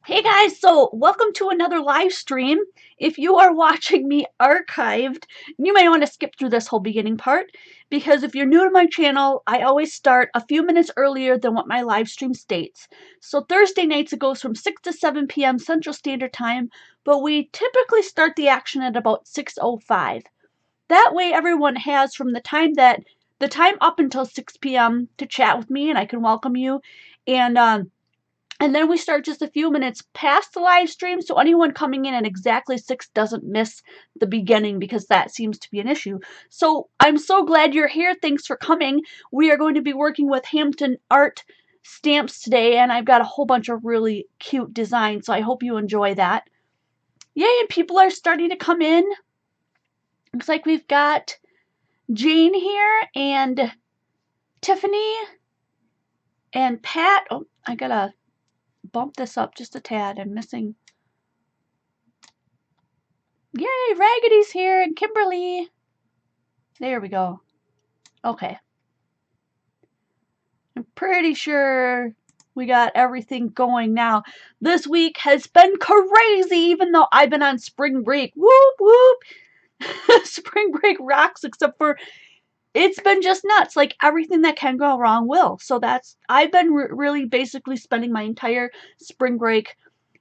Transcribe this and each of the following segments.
Hey guys, so welcome to another live stream. If you are watching me archived, you may want to skip through this whole beginning part because if you're new to my channel, I always start a few minutes earlier than what my live stream states. So Thursday nights it goes from 6 to 7 p.m. Central Standard Time, but we typically start the action at about 6:05. That way everyone has from the time up until 6 p.m. to chat with me and I can welcome you and then we start just a few minutes past the live stream, so anyone coming in at exactly 6 doesn't miss the beginning because that seems to be an issue. So I'm so glad you're here. Thanks for coming. We are going to be working with Hampton Art stamps today, and I've got a whole bunch of really cute designs, so I hope you enjoy that. Yay, and people are starting to come in. Looks like we've got Jane here, and Tiffany, and Pat. Oh, I gotta bump this up just a tad. I'm missing. Yay, Raggedy's here and Kimberly. There we go. Okay. I'm pretty sure we got everything going now. This week has been crazy, even though I've been on spring break. Whoop, whoop. Spring break rocks, except for it's been just nuts. Like everything that can go wrong will. So I've been really basically spending my entire spring break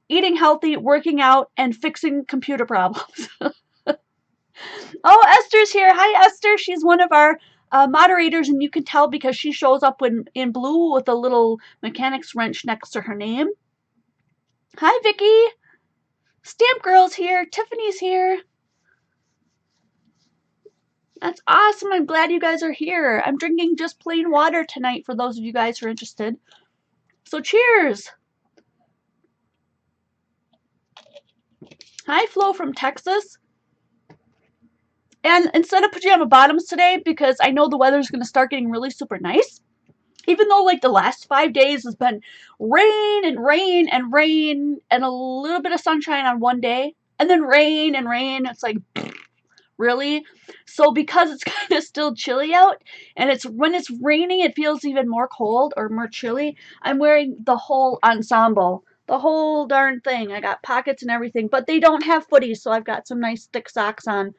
eating healthy, working out, and fixing computer problems. Oh, Esther's here. Hi, Esther. She's one of our moderators, and you can tell because she shows up in blue with a little mechanic's wrench next to her name. Hi, Vicky. Stamp Girl's here. Tiffany's here. That's awesome. I'm glad you guys are here. I'm drinking just plain water tonight for those of you guys who are interested. So cheers. Hi, Flo from Texas. And instead of pajama bottoms today, because I know the weather's going to start getting really super nice, even though like the last 5 days has been rain and rain and rain and a little bit of sunshine on one day and then rain and rain, it's like really. So because it's kind of still chilly out and when it's raining it feels even more cold or more chilly, I'm wearing the whole ensemble, the whole darn thing. I got pockets and everything, but they don't have footies, so I've got some nice thick socks on.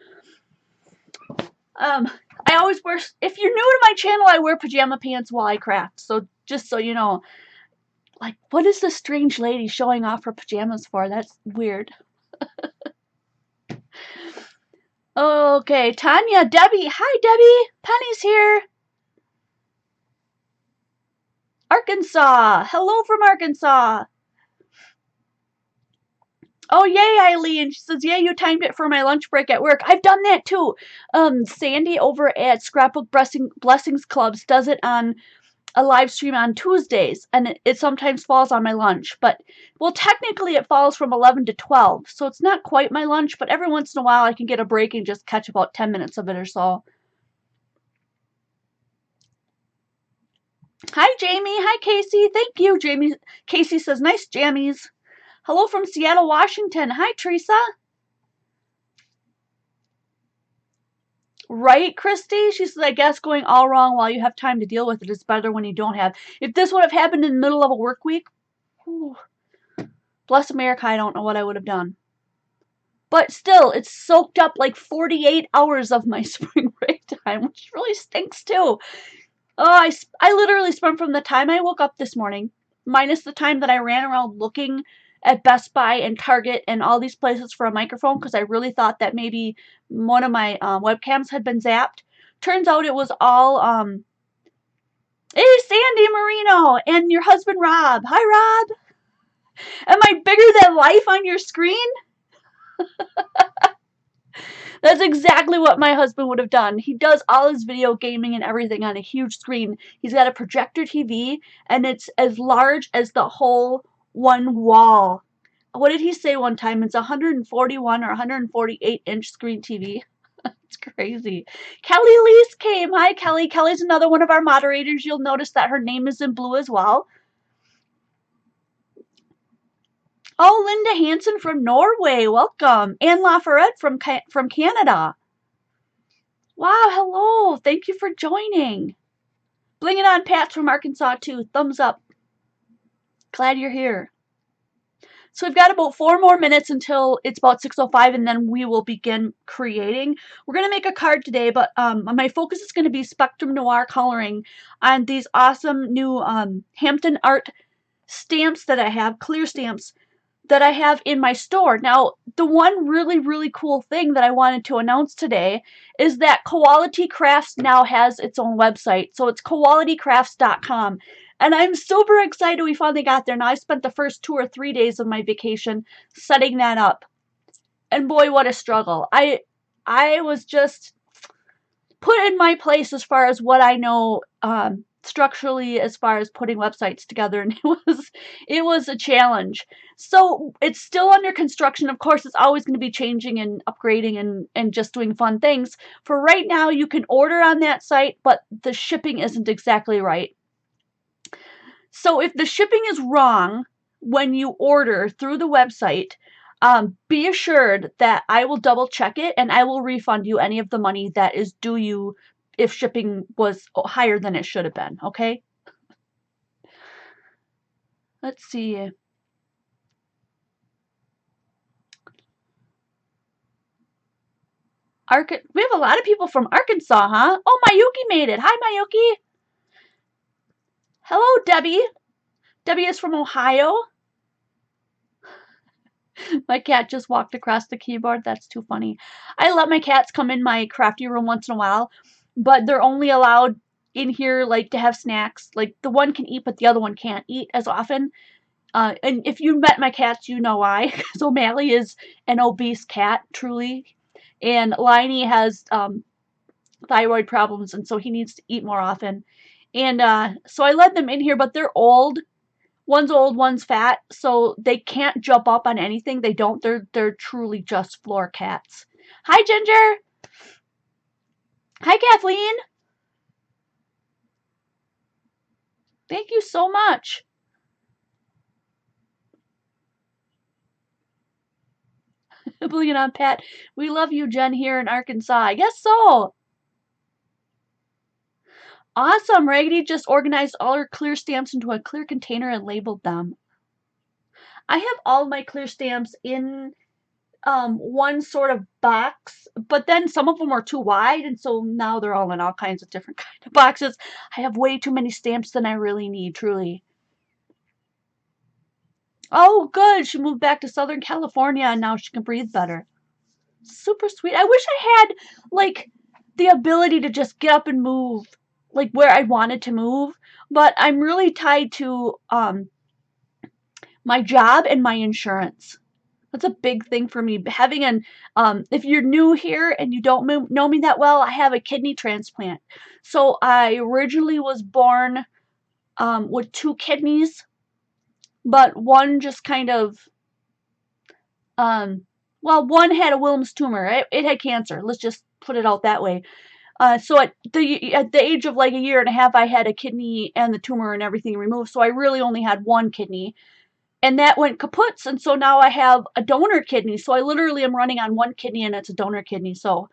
I always wear, if you're new to my channel, I wear pajama pants while I craft. So just so you know, like, what is this strange lady showing off her pajamas for? That's weird. Okay, Tanya, Debbie. Hi, Debbie. Penny's here. Arkansas. Hello from Arkansas. Oh, yay, Eileen. She says, yeah, you timed it for my lunch break at work. I've done that too. Sandy over at Scrapbook Blessings Clubs does it on a live stream on Tuesdays, and it sometimes falls on my lunch. But, well, technically it falls from 11 to 12, so it's not quite my lunch, but every once in a while I can get a break and just catch about 10 minutes of it or so. Hi, Jamie. Hi, Casey. Thank you, Jamie. Casey says, nice jammies. Hello from Seattle, Washington. Hi, Teresa. Right, Christy? She says, I guess going all wrong while you have time to deal with it is better when you don't have. If this would have happened in the middle of a work week, whew, bless America, I don't know what I would have done. But still, it's soaked up like 48 hours of my spring break time, which really stinks too. Oh, I literally spent from the time I woke up this morning, minus the time that I ran around looking at Best Buy and Target and all these places for a microphone because I really thought that maybe one of my webcams had been zapped. Turns out it was all, hey, Sandy Marino and your husband Rob. Hi, Rob. Am I bigger than life on your screen? That's exactly what my husband would have done. He does all his video gaming and everything on a huge screen. He's got a projector TV, and it's as large as the whole one wall. What did he say one time? It's 141 or 148 inch screen TV. It's crazy. Kelly Lease came. Hi, Kelly. Kelly's another one of our moderators. You'll notice that her name is in blue as well. Oh, Linda Hansen from Norway. Welcome. Anne Laferette from Canada. Wow, hello. Thank you for joining. Bling it on, Pat from Arkansas, too. Thumbs up. Glad you're here. So we've got about 4 more minutes until it's about 6:05, and then we will begin creating. We're going to make a card today, but my focus is going to be Spectrum Noir coloring on these awesome new Hampton Art stamps that I have, clear stamps that I have in my store. Now, the one really, really cool thing that I wanted to announce today is that Quality Crafts now has its own website. So it's qualitycrafts.com. And I'm super excited we finally got there. Now, I spent the first 2 or 3 days of my vacation setting that up. And boy, what a struggle. I was just put in my place as far as what I know structurally as far as putting websites together, and it was a challenge. So it's still under construction. Of course, it's always going to be changing and upgrading and just doing fun things. For right now, you can order on that site, but the shipping isn't exactly right. So if the shipping is wrong when you order through the website, be assured that I will double check it and I will refund you any of the money that is due you if shipping was higher than it should have been, okay? Let's see. We have a lot of people from Arkansas, huh? Oh, Mayuki made it. Hi, Mayuki. Hello, Debbie. Debbie is from Ohio. My cat just walked across the keyboard. That's too funny. I let my cats come in my crafty room once in a while, but they're only allowed in here like to have snacks. Like the one can eat, but the other one can't eat as often. And if you met my cats, you know why. So O'Malley is an obese cat, truly, and Liney has thyroid problems, and so he needs to eat more often. And so I let them in here, but they're old. One's old, one's fat, so they can't jump up on anything. They don't. They're truly just floor cats. Hi, Ginger. Hi, Kathleen. Thank you so much. Bring it on, Pat. We love you, Jen, here in Arkansas. I guess so. Awesome. Raggedy just organized all her clear stamps into a clear container and labeled them. I have all my clear stamps in one sort of box, but then some of them are too wide, and so now they're all in all kinds of different kind of boxes. I have way too many stamps than I really need, truly. Oh, good. She moved back to Southern California, and now she can breathe better. Super sweet. I wish I had, like, the ability to just get up and move, like, where I wanted to move, but I'm really tied to my job and my insurance. That's a big thing for me. Having if you're new here and you don't know me that well, I have a kidney transplant. So I originally was born with 2 kidneys, but one just kind of, well, one had a Wilms tumor. It had cancer. Let's just put it out that way. So at the age of like a year and a half, I had a kidney and the tumor and everything removed. So I really only had 1 kidney. And that went kaput, and so now I have a donor kidney. So I literally am running on 1 kidney, and it's a donor kidney. So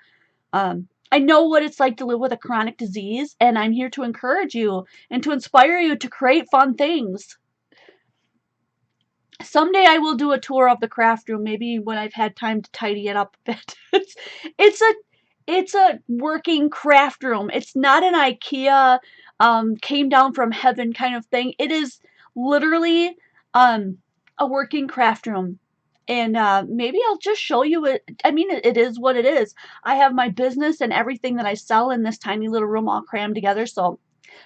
I know what it's like to live with a chronic disease, and I'm here to encourage you and to inspire you to create fun things. Someday I will do a tour of the craft room, maybe when I've had time to tidy it up a bit. It's a working craft room. It's not an IKEA came down from heaven kind of thing. It is literally a working craft room. And maybe I'll just show you it. I mean, it is what it is. I have my business and everything that I sell in this tiny little room all crammed together. So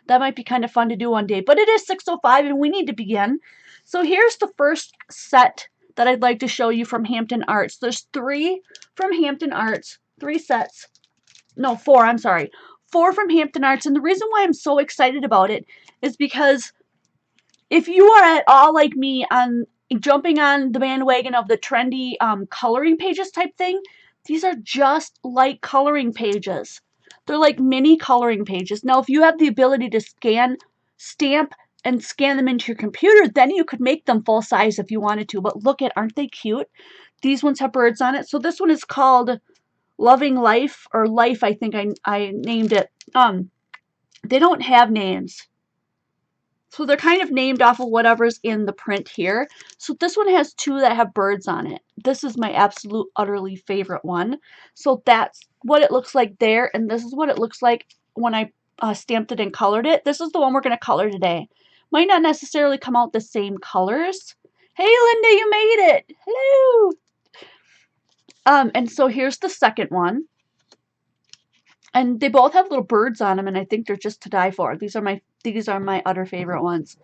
that might be kind of fun to do one day. But it is 6:05 and we need to begin. So here's the first set that I'd like to show you from Hampton Arts. There's 3 from Hampton Arts, 3 sets. No, 4, I'm sorry. 4 from Hampton Arts. And the reason why I'm so excited about it is because if you are at all like me on jumping on the bandwagon of the trendy coloring pages type thing, these are just like coloring pages. They're like mini coloring pages. Now, if you have the ability to stamp, and scan them into your computer, then you could make them full size if you wanted to. But look at, aren't they cute? These ones have birds on it. So this one is called Loving Life, or Life, I think I named it. They don't have names. So they're kind of named off of whatever's in the print here. So this one has two that have birds on it. This is my absolute utterly favorite one. So that's what it looks like there, and this is what it looks like when I stamped it and colored it. This is the one we're going to color today. Might not necessarily come out the same colors. Hey Linda, you made it! Hello! And so here's the second one. And they both have little birds on them, and I think they're just to die for. These are my utter favorite ones.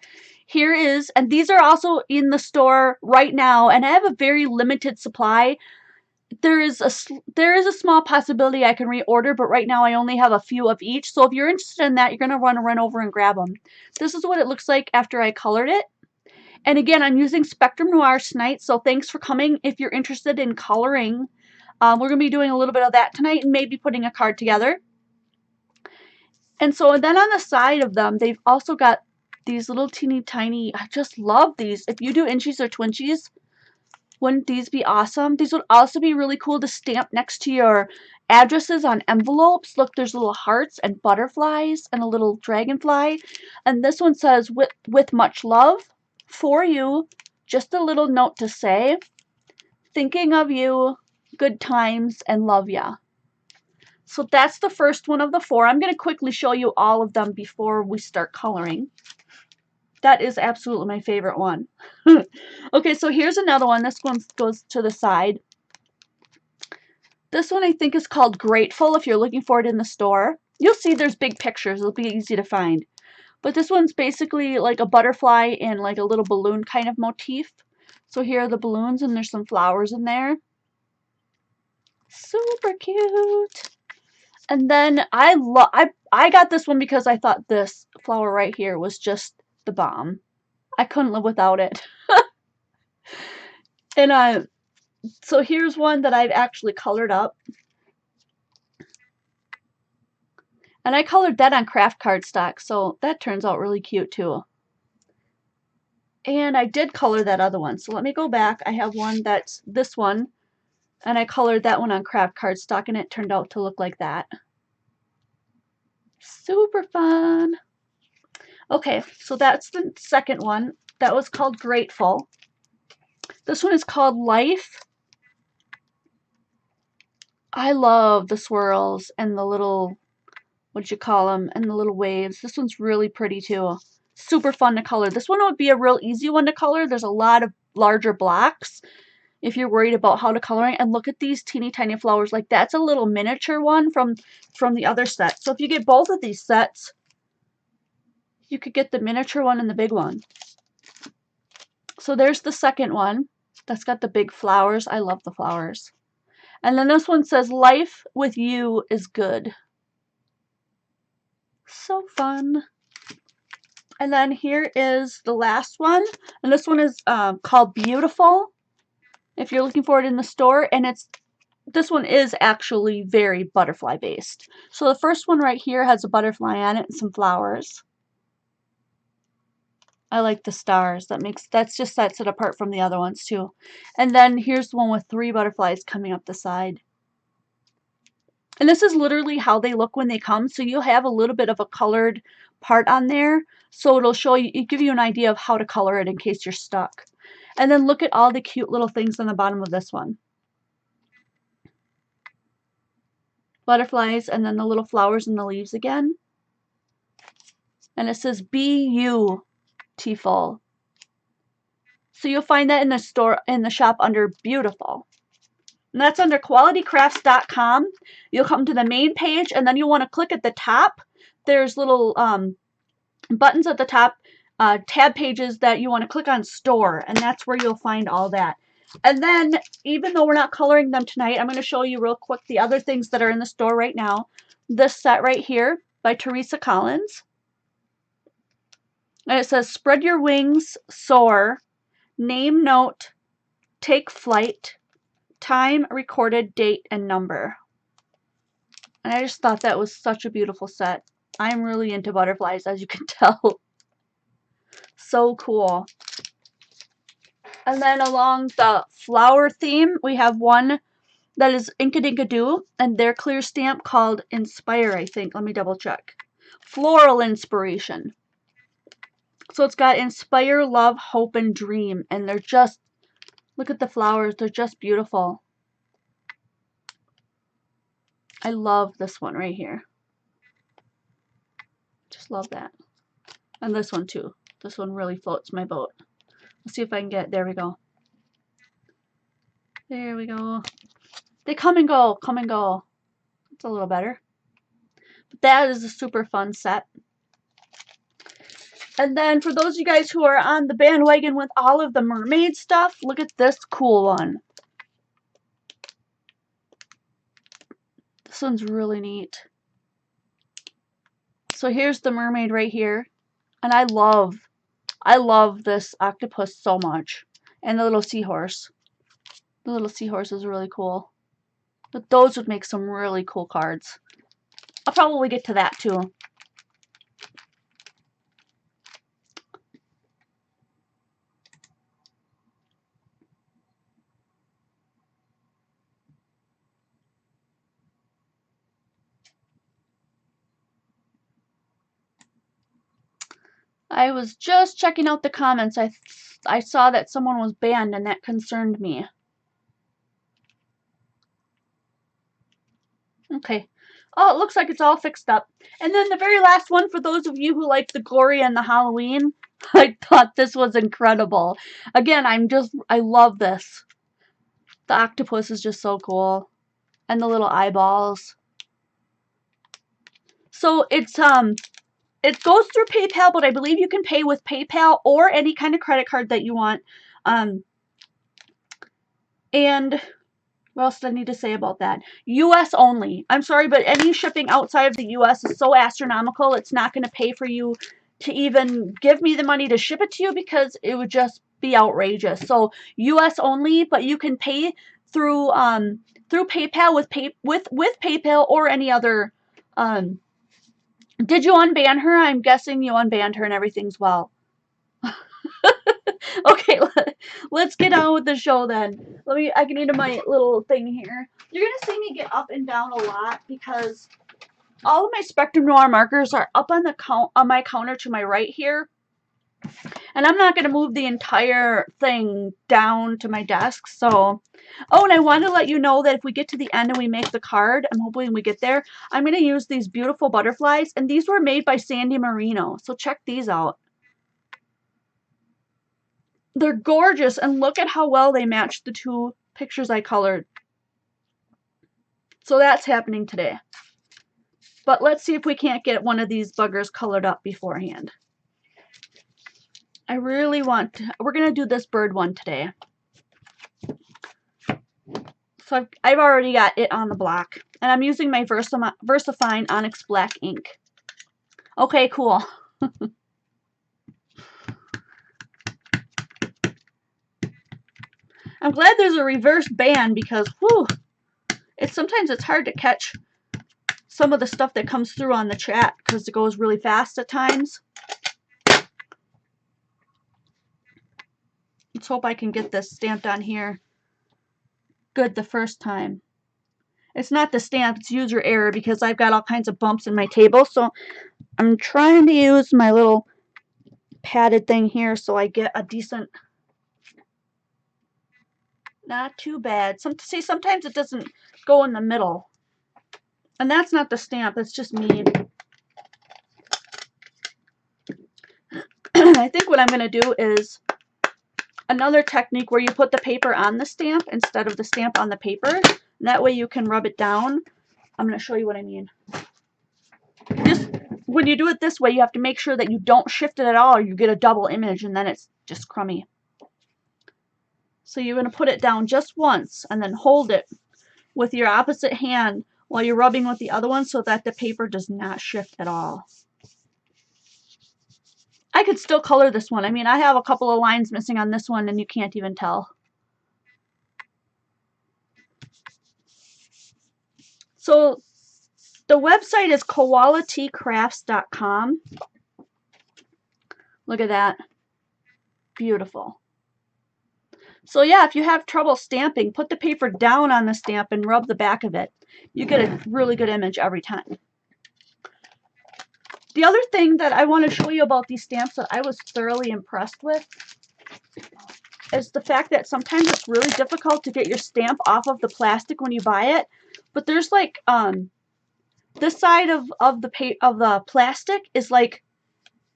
Here is, and these are also in the store right now, and I have a very limited supply. There is a small possibility I can reorder, but right now I only have a few of each. So if you're interested in that, you're going to want to run over and grab them. This is what it looks like after I colored it. And again, I'm using Spectrum Noir tonight, so thanks for coming. If you're interested in coloring, we're going to be doing a little bit of that tonight and maybe putting a card together. And so then on the side of them, they've also got these little teeny tiny, I just love these. If you do inchies or twinchies, wouldn't these be awesome? These would also be really cool to stamp next to your addresses on envelopes. Look, there's little hearts and butterflies and a little dragonfly. And this one says, with much love for you, just a little note to say, thinking of you, good times, and love ya. So that's the first one of the four. I'm going to quickly show you all of them before we start coloring. That is absolutely my favorite one. Okay, so here's another one. This one goes to the side. This one I think is called Grateful if you're looking for it in the store. You'll see there's big pictures. It'll be easy to find. But this one's basically like a butterfly and like a little balloon kind of motif. So here are the balloons and there's some flowers in there. Super cute. And then I got this one because I thought this flower right here was just the bomb. I couldn't live without it. And so here's one that I've actually colored up. And I colored that on craft cardstock, so that turns out really cute too. And I did color that other one. So let me go back. I have one that's this one. And I colored that one on craft cardstock and it turned out to look like that. Super fun. Okay, so that's the second one. That was called Grateful. This one is called Life. I love the swirls and the little, what'd you call them, and the little waves. This one's really pretty too. Super fun to color. This one would be a real easy one to color. There's a lot of larger blocks if you're worried about how to color it. And look at these teeny tiny flowers. Like that's a little miniature one from the other set. So if you get both of these sets, you could get the miniature one and the big one. So there's the second one. That's got the big flowers. I love the flowers. And then this one says, life with you is good. So fun. And then here is the last one. And this one is called Beautiful. If you're looking for it in the store. And this one is actually very butterfly based. So the first one right here has a butterfly on it and some flowers. I like the stars. That just sets it apart from the other ones too. And then here's the one with 3 butterflies coming up the side. And this is literally how they look when they come. So you'll have a little bit of a colored part on there. So it'll show you, give you an idea of how to color it in case you're stuck. And then look at all the cute little things on the bottom of this one. Butterflies and then the little flowers and the leaves again. And it says beautiful. So you'll find that in the store, in the shop under Beautiful. And that's under qualitycrafts.com. You'll come to the main page and then you'll want to click at the top. There's little buttons at the top, tab pages that you want to click on store, and that's where you'll find all that. And then, even though we're not coloring them tonight, I'm going to show you real quick the other things that are in the store right now. This set right here by Teresa Collins. And it says, spread your wings, soar, name note, take flight, time, recorded, date, and number. And I just thought that was such a beautiful set. I'm really into butterflies, as you can tell. So cool. And then along the flower theme, we have one that is Inkadinkadoo, and their clear stamp called Inspire, I think. Let me double check. Floral Inspiration. So it's got inspire, love, hope, and dream. And they're just, look at the flowers. They're just beautiful. I love this one right here. Just love that. And this one too. This one really floats my boat. Let's see if I can get, there we go. There we go. They come and go, come and go. It's a little better. But that is a super fun set. And then for those of you guys who are on the bandwagon with all of the mermaid stuff, look at this cool one. This one's really neat. So here's the mermaid right here. And I love this octopus so much. And the little seahorse. The little seahorse is really cool. But those would make some really cool cards. I'll probably get to that too. I was just checking out the comments. I saw that someone was banned and that concerned me. Okay. Oh, it looks like it's all fixed up. And then the very last one, for those of you who like the Glory and the Halloween, I thought this was incredible. Again, I love this. The octopus is just so cool. And the little eyeballs. So it goes through PayPal, but I believe you can pay with PayPal or any kind of credit card that you want. And what else do I need to say about that? US only. I'm sorry, but any shipping outside of the US is so astronomical, it's not going to pay for you to even give me the money to ship it to you because it would just be outrageous. So US only, but you can pay through PayPal with PayPal or any other. Did you unban her? I'm guessing you unbanned her and everything's well. Okay, let's get on with the show then. I can into my little thing here. You're going to see me get up and down a lot because all of my Spectrum Noir markers are up on my counter to my right here. And I'm not going to move the entire thing down to my desk. So, oh, and I want to let you know that if we get to the end and we make the card, I'm hoping we get there, I'm going to use these beautiful butterflies. And these were made by Sandy Marino. So check these out. They're gorgeous, and look at how well they match the two pictures I colored. So that's happening today. But let's see if we can't get one of these buggers colored up beforehand. I really want to, we're going to do this bird one today. So I've already got it on the block, and I'm using my VersaFine Onyx Black ink. Okay, cool. I'm glad there's a reverse band because, whew, sometimes it's hard to catch some of the stuff that comes through on the chat because it goes really fast at times. Let's hope I can get this stamped on here good the first time. It's not the stamp, it's user error because I've got all kinds of bumps in my table. So I'm trying to use my little padded thing here so I get a decent... Not too bad. See, sometimes it doesn't go in the middle. And that's not the stamp, that's just me. I think what I'm going to do is another technique where you put the paper on the stamp instead of the stamp on the paper. And that way you can rub it down. I'm going to show you what I mean. When you do it this way, you have to make sure that you don't shift it at all or you get a double image and then it's just crummy. So you're going to put it down just once and then hold it with your opposite hand while you're rubbing with the other one so that the paper does not shift at all. I could still color this one. I mean, I have a couple of lines missing on this one and you can't even tell. So the website is koalateacrafts.com. Look at that. Beautiful. So yeah, if you have trouble stamping, put the paper down on the stamp and rub the back of it. You get a really good image every time. The other thing that I want to show you about these stamps that I was thoroughly impressed with is the fact that sometimes it's really difficult to get your stamp off of the plastic when you buy it. But there's like this side of the plastic is like,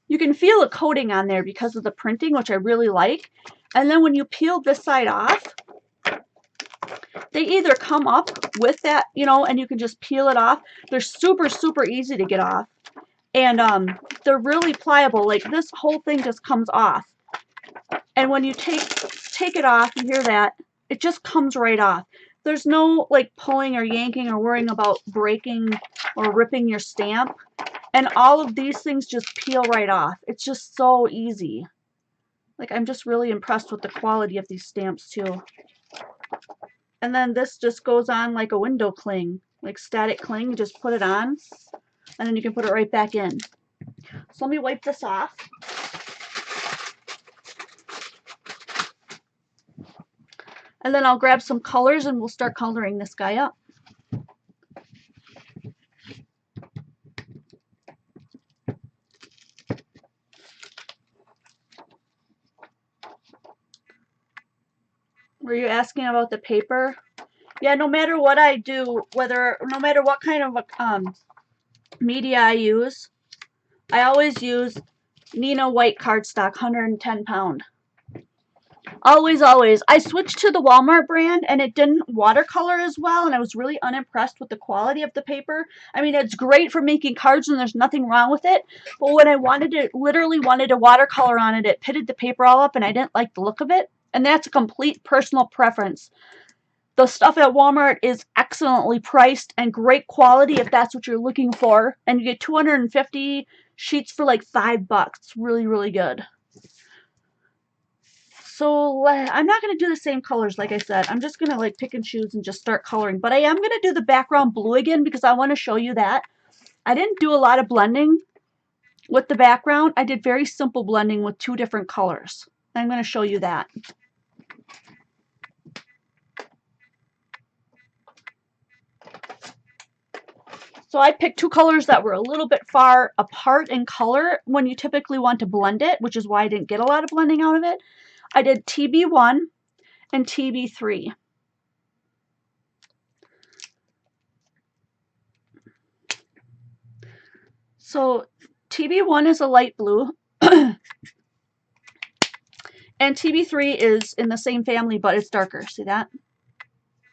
you can feel a coating on there because of the printing, which I really like. And then when you peel this side off, they either come up with that, you know, and you can just peel it off. They're super, super easy to get off. And they're really pliable. Like this whole thing just comes off. And when you take it off, you hear that, it just comes right off. There's no like pulling or yanking or worrying about breaking or ripping your stamp. And all of these things just peel right off. It's just so easy. Like, I'm just really impressed with the quality of these stamps too. And then this just goes on like a window cling, like static cling. You just put it on and then you can put it right back in. So let me wipe this off. And then I'll grab some colors and we'll start coloring this guy up. Were you asking about the paper? Yeah, no matter what I do, no matter what kind of media I use, I always use Nina white cardstock, 110 pound. Always, always. I switched to the Walmart brand and it didn't watercolor as well, and I was really unimpressed with the quality of the paper. I mean, it's great for making cards and there's nothing wrong with it, but when I literally wanted to watercolor on it, it pitted the paper all up and I didn't like the look of it. And that's a complete personal preference. The stuff at Walmart is excellently priced and great quality if that's what you're looking for. And you get 250 sheets for like $5. It's really, really good. So I'm not going to do the same colors like I said. I'm just going to like pick and choose and just start coloring. But I am going to do the background blue again because I want to show you that. I didn't do a lot of blending with the background. I did very simple blending with 2 different colors. I'm going to show you that. So I picked 2 colors that were a little bit far apart in color when you typically want to blend it, which is why I didn't get a lot of blending out of it. I did TB1 and TB3. So TB1 is a light blue, and TB3 is in the same family, but it's darker. See that?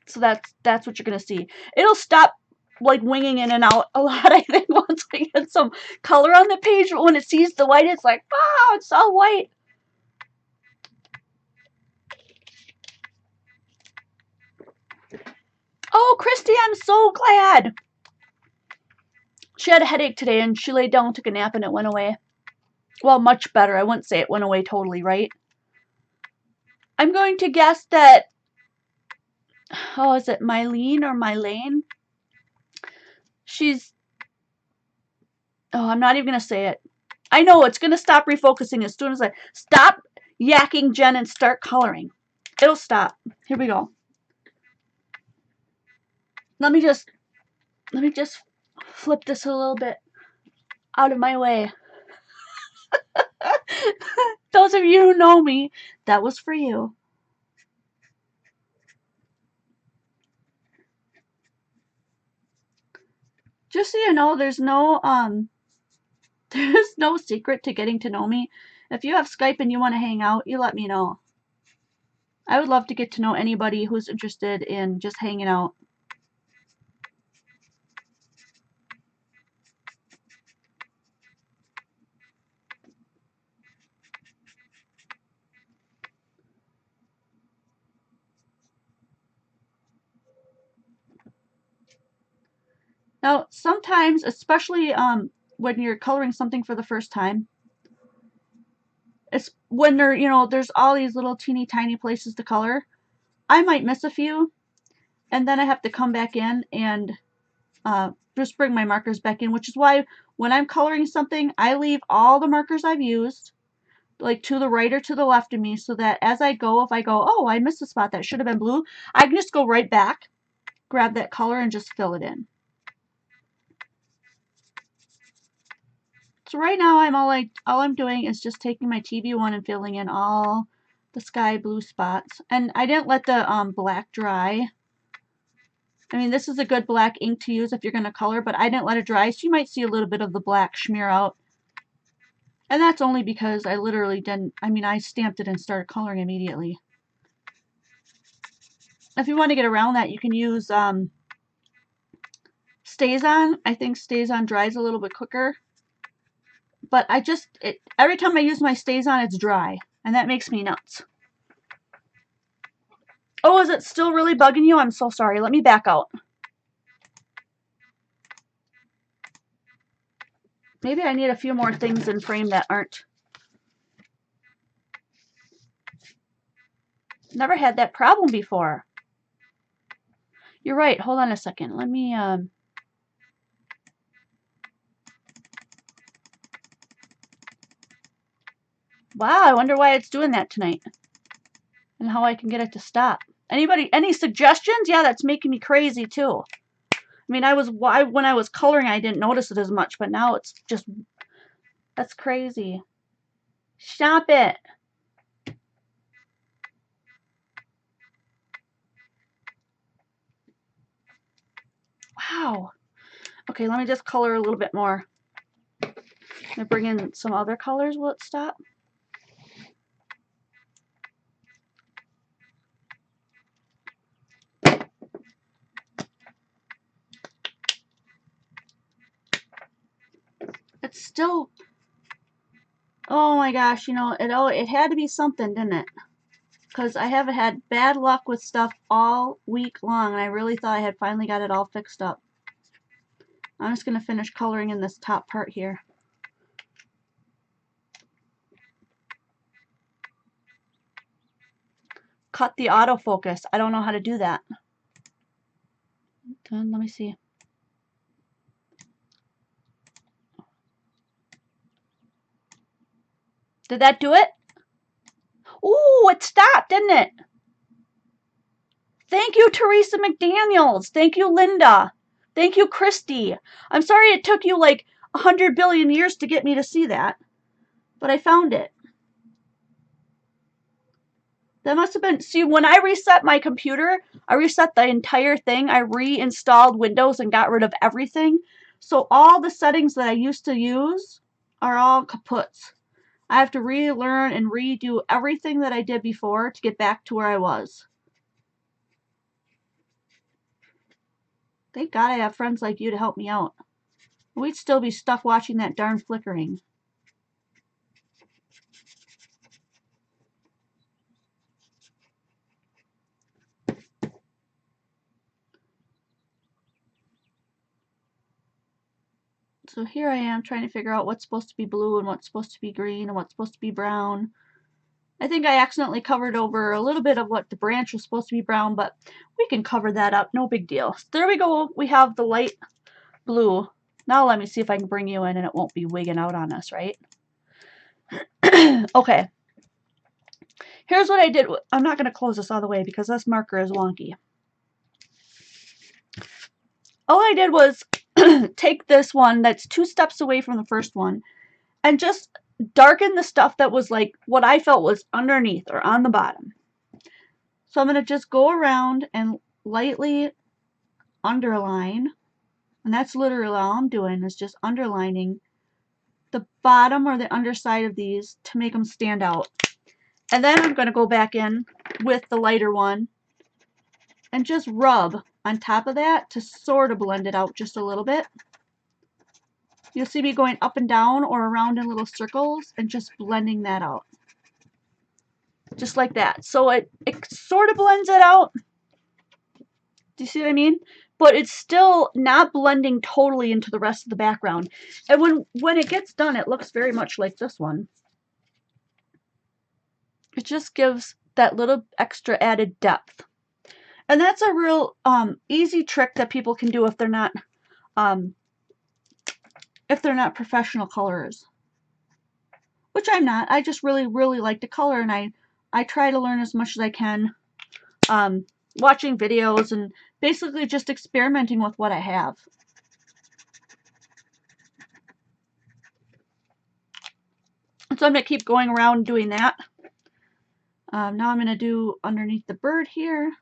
So that's what you're going to see. It'll stop like winging in and out a lot, I think, once we get some color on the page. But when it sees the white, it's like, wow, it's all white. Oh, Christy, I'm so glad. She had a headache today and she laid down and took a nap and it went away. Well, much better. I wouldn't say it went away totally, right? I'm going to guess that, oh, is it Mylene or Mylane? I'm not even going to say it. I know it's going to stop refocusing as soon as I stop yakking, Jen, and start coloring. It'll stop. Here we go. Let me just flip this a little bit out of my way. Those of you who know me, that was for you. Just so you know, there's no secret to getting to know me. If you have Skype and you want to hang out, you let me know. I would love to get to know anybody who's interested in just hanging out. Now, sometimes, especially when you're coloring something for the first time, it's when there's all these little teeny tiny places to color. I might miss a few, and then I have to come back in and just bring my markers back in, which is why when I'm coloring something, I leave all the markers I've used like to the right or to the left of me so that as I go, if I go, oh, I missed a spot that should have been blue, I can just go right back, grab that color, and just fill it in. So right now all I'm doing is just taking my TV1 and filling in all the sky blue spots. And I didn't let the black dry. I mean, this is a good black ink to use if you're going to color, but I didn't let it dry, so you might see a little bit of the black smear out. And that's only because I literally didn't, I mean, I stamped it and started coloring immediately. If you want to get around that, you can use StazOn. I think StazOn dries a little bit quicker. But every time I use my StazOn, it's dry. And that makes me nuts. Oh, is it still really bugging you? I'm so sorry. Let me back out. Maybe I need a few more things in frame that aren't. Never had that problem before. You're right. Hold on a second. Let me, wow, I wonder why it's doing that tonight. And how I can get it to stop. Anybody, any suggestions? Yeah, that's making me crazy too. I mean, when I was coloring, I didn't notice it as much, but now it's just, that's crazy. Stop it. Wow. Okay, let me just color a little bit more. Let me bring in some other colors. Will it stop? It's still, oh my gosh, you know, it had to be something, didn't it? Because I have had bad luck with stuff all week long, and I really thought I had finally got it all fixed up. I'm just going to finish coloring in this top part here. Cut the autofocus. I don't know how to do that. Let me see. Did that do it? Ooh, it stopped, didn't it? Thank you, Teresa McDaniels. Thank you, Linda. Thank you, Christy. I'm sorry it took you like 100 billion years to get me to see that, but I found it. That must have been, see, when I reset my computer, I reset the entire thing. I reinstalled Windows and got rid of everything. So all the settings that I used to use are all kaputs. I have to relearn and redo everything that I did before to get back to where I was. Thank God I have friends like you to help me out. We'd still be stuck watching that darn flickering. So here I am trying to figure out what's supposed to be blue and what's supposed to be green and what's supposed to be brown. I think I accidentally covered over a little bit of what the branch was supposed to be brown, but we can cover that up. No big deal. So there we go. We have the light blue. Now let me see if I can bring you in and it won't be wigging out on us, right? Okay. Here's what I did. I'm not going to close this all the way because this marker is wonky. All I did was take this one that's 2 steps away from the first one and just darken the stuff that was like what I felt was underneath or on the bottom. So I'm going to just go around and lightly underline, and that's literally all I'm doing is just underlining the bottom or the underside of these to make them stand out. And then I'm going to go back in with the lighter one and just rub on top of that to sort of blend it out just a little bit. You'll see me going up and down or around in little circles and just blending that out. Just like that. So it sort of blends it out. Do you see what I mean? But it's still not blending totally into the rest of the background. And when it gets done, it looks very much like this one. It just gives that little extra added depth. And that's a real easy trick that people can do if they're not professional colorers. Which I'm not. I just really, really like to color, and I try to learn as much as I can, watching videos and basically just experimenting with what I have. So I'm going to keep going around doing that. Now I'm going to do underneath the bird here.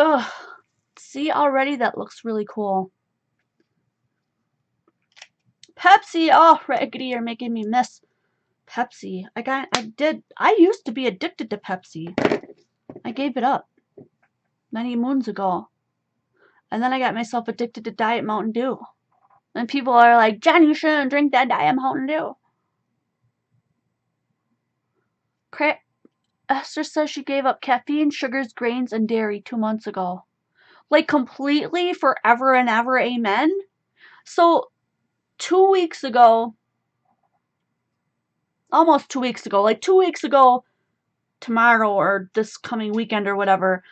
Ugh. See, already that looks really cool. Pepsi. Oh, Raggedy, you're making me miss Pepsi. I used to be addicted to Pepsi. I gave it up many moons ago. And then I got myself addicted to Diet Mountain Dew. And people are like, Jen, you shouldn't drink that Diet Mountain Dew. Esther says she gave up caffeine, sugars, grains, and dairy 2 months ago. Like completely, forever and ever, amen? So 2 weeks ago, almost 2 weeks ago, like 2 weeks ago tomorrow or this coming weekend or whatever,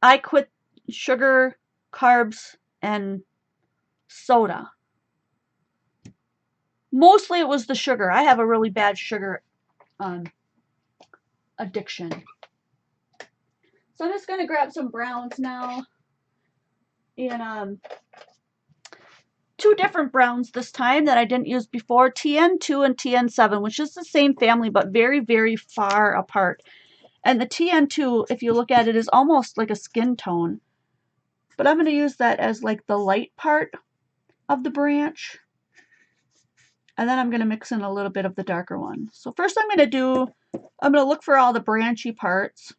I quit sugar, carbs, and soda. Mostly it was the sugar. I have a really bad sugar addiction. So I'm just going to grab some browns now. And 2 different browns this time that I didn't use before. TN2 and TN7, which is the same family but very, very far apart. And the TN2, if you look at it, is almost like a skin tone. But I'm going to use that as like the light part of the branch. And then I'm going to mix in a little bit of the darker one. So first I'm going to look for all the branchy parts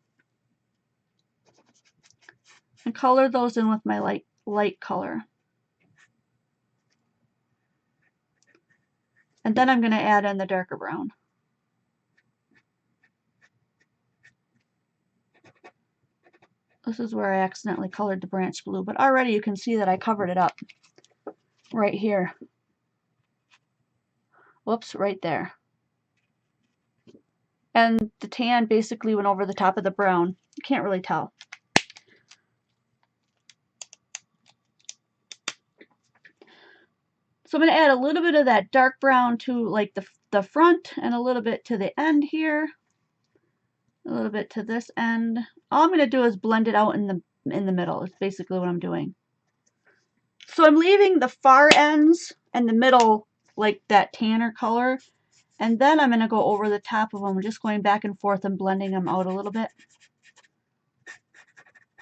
and color those in with my light color. And then I'm going to add in the darker brown. This is where I accidentally colored the branch blue, but already you can see that I covered it up right here. Whoops, right there. And the tan basically went over the top of the brown. You can't really tell. So I'm going to add a little bit of that dark brown to like the front and a little bit to the end here. A little bit to this end. All I'm going to do is blend it out in the middle. It's basically what I'm doing. So I'm leaving the far ends and the middle like that tanner color. And then I'm going to go over the top of them, just going back and forth and blending them out a little bit.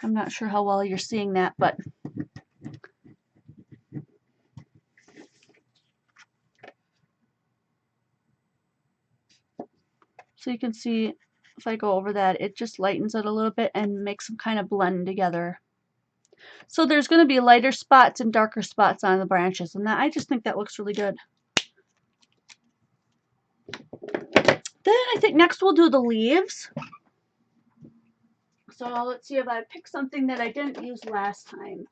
I'm not sure how well you're seeing that, but so you can see if I go over that, it just lightens it a little bit and makes them kind of blend together. So there's going to be lighter spots and darker spots on the branches, and I just think that looks really good. Then I think next we'll do the leaves. So let's see if I pick something that I didn't use last time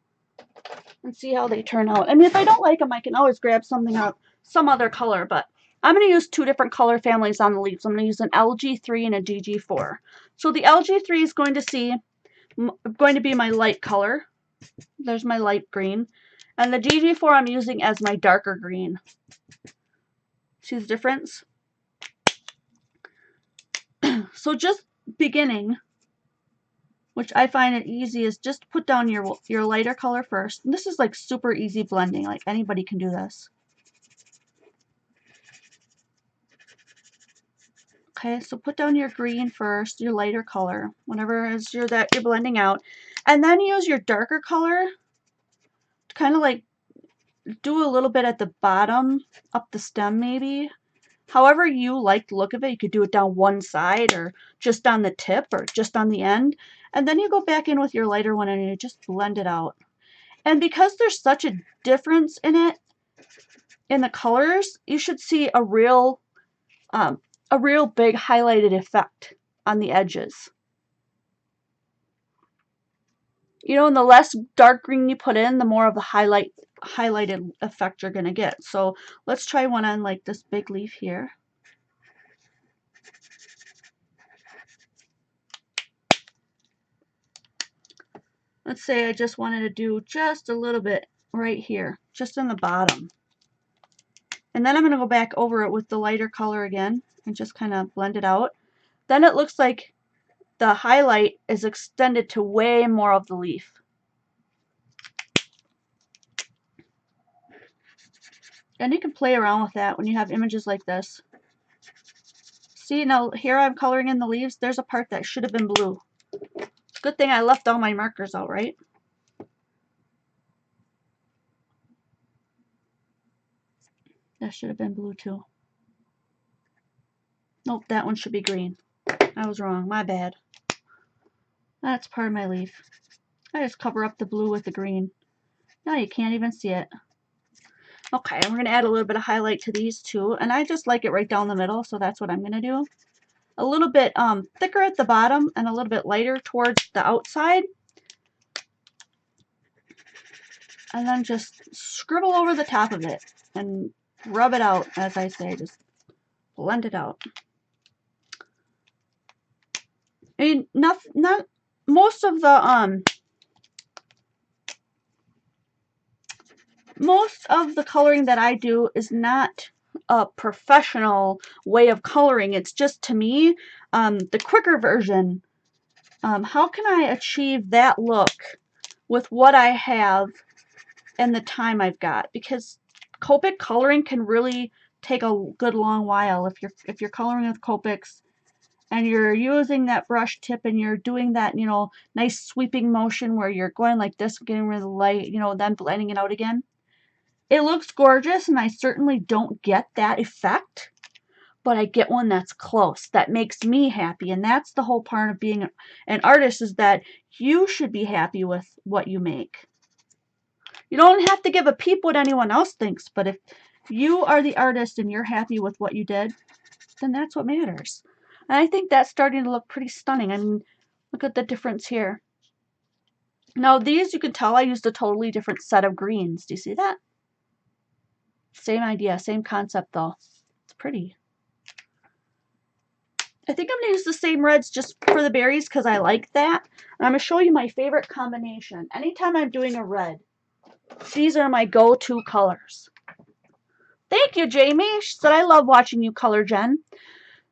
and see how they turn out. I mean, if I don't like them, I can always grab something up, some other color, but I'm going to use 2 different color families on the leaves. I'm going to use an LG3 and a DG4. So the LG3 is going to be my light color. There's my light green. And the DG4 I'm using as my darker green. See the difference? So just beginning, which I find it easy, is just put down your lighter color first. And this is like super easy blending. Like anybody can do this. Okay, so put down your green first, your lighter color, whatever is that you're blending out. And then use your darker color to kind of like do a little bit at the bottom, up the stem maybe. However you like the look of it, you could do it down one side or just on the tip or just on the end. And then you go back in with your lighter one and you just blend it out. And because there's such a difference in it, in the colors, you should see a real big highlighted effect on the edges. You know, and the less dark green you put in, the more of the highlight highlighted effect you're going to get. So let's try one on like this big leaf here. Let's say I just wanted to do just a little bit right here, just in the bottom. And then I'm going to go back over it with the lighter color again and just kind of blend it out. Then it looks like the highlight is extended to way more of the leaf. And you can play around with that when you have images like this. See, now here I'm coloring in the leaves. There's a part that should have been blue. Good thing I left all my markers out, right? That should have been blue too. Nope, that one should be green. I was wrong, my bad. That's part of my leaf. I just cover up the blue with the green. Now you can't even see it. Okay, and we're going to add a little bit of highlight to these too. And I just like it right down the middle, so that's what I'm going to do. A little bit thicker at the bottom and a little bit lighter towards the outside. And then just scribble over the top of it and rub it out, as I say, just blend it out. I mean, not most of the coloring that I do is not a professional way of coloring. It's just, to me, the quicker version. How can I achieve that look with what I have and the time I've got? Because Copic coloring can really take a good long while if you're coloring with Copics and you're using that brush tip and you're doing that, you know, nice sweeping motion where you're going like this, getting rid of the light, you know, then blending it out again. It looks gorgeous, and I certainly don't get that effect, but I get one that's close, that makes me happy. And that's the whole part of being an artist, is that you should be happy with what you make. You don't have to give a peep what anyone else thinks, but if you are the artist and you're happy with what you did, then that's what matters. And I think that's starting to look pretty stunning. I mean, look at the difference here. Now these, you can tell I used a totally different set of greens. Do you see that? Same idea, same concept though. It's pretty. I think I'm going to use the same reds just for the berries because I like that. And I'm going to show you my favorite combination. Anytime I'm doing a red, these are my go-to colors. Thank you, Jamie. She said, I love watching you color, Jen.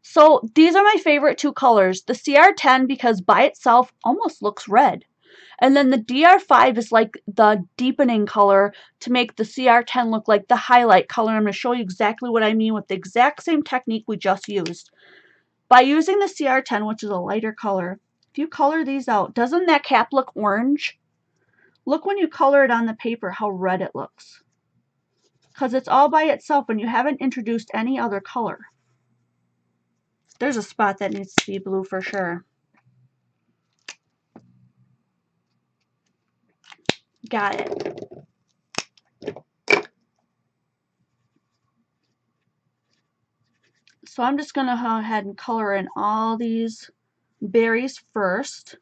So these are my favorite two colors. The CR10, because by itself almost looks red. And then the DR5 is like the deepening color to make the CR10 look like the highlight color. I'm going to show you exactly what I mean with the exact same technique we just used. By using the CR10, which is a lighter color, if you color these out, doesn't that cap look orange? Look when you color it on the paper how red it looks. Because it's all by itself and you haven't introduced any other color. There's a spot that needs to be blue for sure. Got it. So I'm just going to go ahead and color in all these berries first.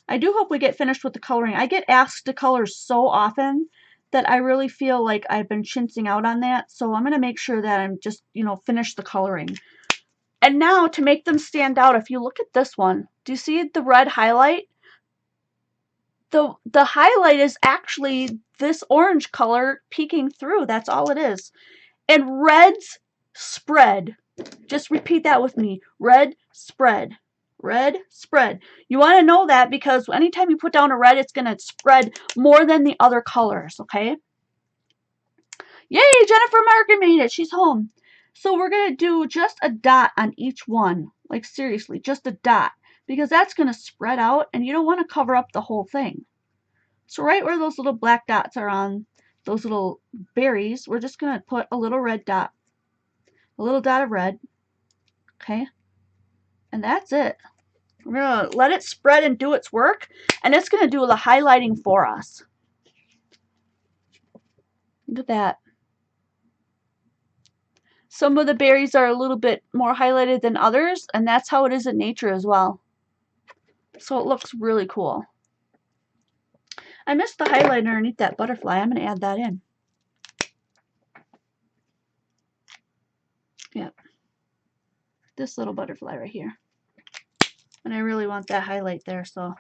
I do hope we get finished with the coloring. I get asked to color so often that I really feel like I've been chintzing out on that. So I'm going to make sure that I'm just, you know, finish the coloring. And now to make them stand out, if you look at this one, do you see the red highlight? The highlight is actually this orange color peeking through. That's all it is. And reds spread. Just repeat that with me. Red spread. Red spread. You want to know that because anytime you put down a red, it's going to spread more than the other colors, okay? Yay, Jennifer Marker made it. She's home. So we're going to do just a dot on each one. Like seriously, just a dot. Because that's going to spread out and you don't want to cover up the whole thing. So right where those little black dots are on those little berries, we're just going to put a little red dot. A little dot of red. Okay? And that's it. We're going to let it spread and do its work. And it's going to do the highlighting for us. Look at that. Some of the berries are a little bit more highlighted than others. And that's how it is in nature as well. So it looks really cool. I missed the highlight underneath that butterfly. I'm going to add that in. Yep. This little butterfly right here. And I really want that highlight there, so.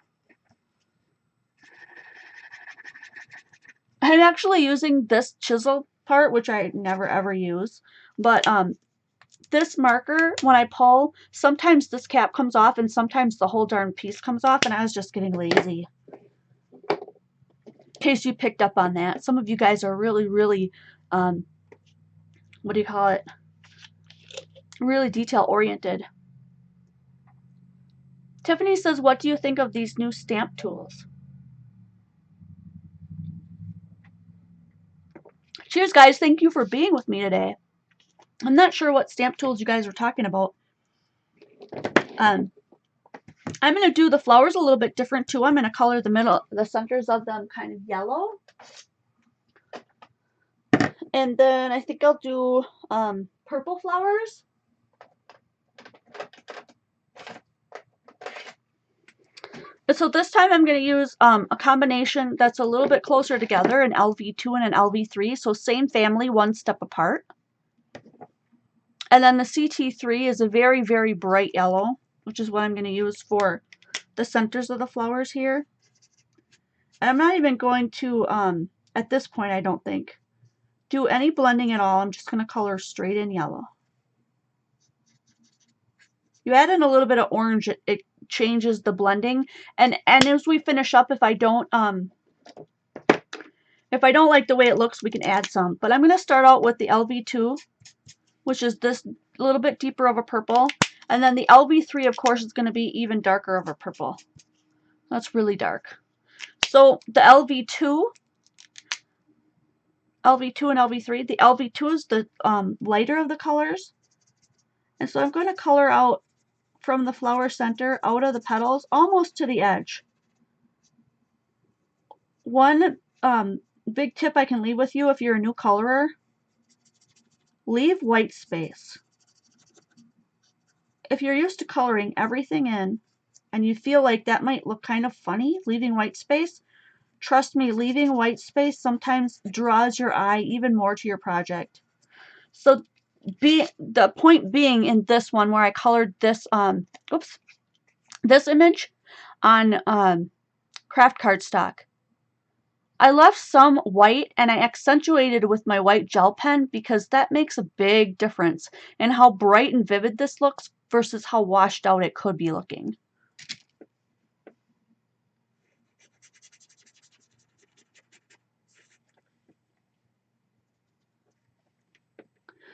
I'm actually using this chisel part, which I never ever use. But this marker, when I pull, sometimes this cap comes off and sometimes the whole darn piece comes off, and I was just getting lazy. In case you picked up on that. Some of you guys are really, really, what do you call it? Really detail oriented. Tiffany says, what do you think of these new stamp tools? Cheers, guys. Thank you for being with me today. I'm not sure what stamp tools you guys are talking about. I'm going to do the flowers a little bit different too. I'm going to color the centers of them kind of yellow. And then I think I'll do purple flowers. So this time I'm going to use a combination that's a little bit closer together, an LV2 and an LV3. So same family, one step apart. And then the CT3 is a very, very bright yellow, which is what I'm going to use for the centers of the flowers here. And I'm not even going to, at this point, I don't think, do any blending at all. I'm just going to color straight in yellow. You add in a little bit of orange, it changes the blending. And as we finish up, if I don't like the way it looks, we can add some. But I'm going to start out with the LV2, which is this little bit deeper of a purple. And then the LV3, of course, is going to be even darker of a purple. That's really dark. So the LV2 and LV3. The LV2 is the lighter of the colors. And so I'm going to color out from the flower center out of the petals almost to the edge. One big tip I can leave with you if you're a new colorer, leave white space. If you're used to coloring everything in and you feel like that might look kind of funny, leaving white space, trust me, leaving white space sometimes draws your eye even more to your project. So the point being in this one where I colored this this image on craft cardstock, I left some white and I accentuated with my white gel pen because that makes a big difference in how bright and vivid this looks versus how washed out it could be looking.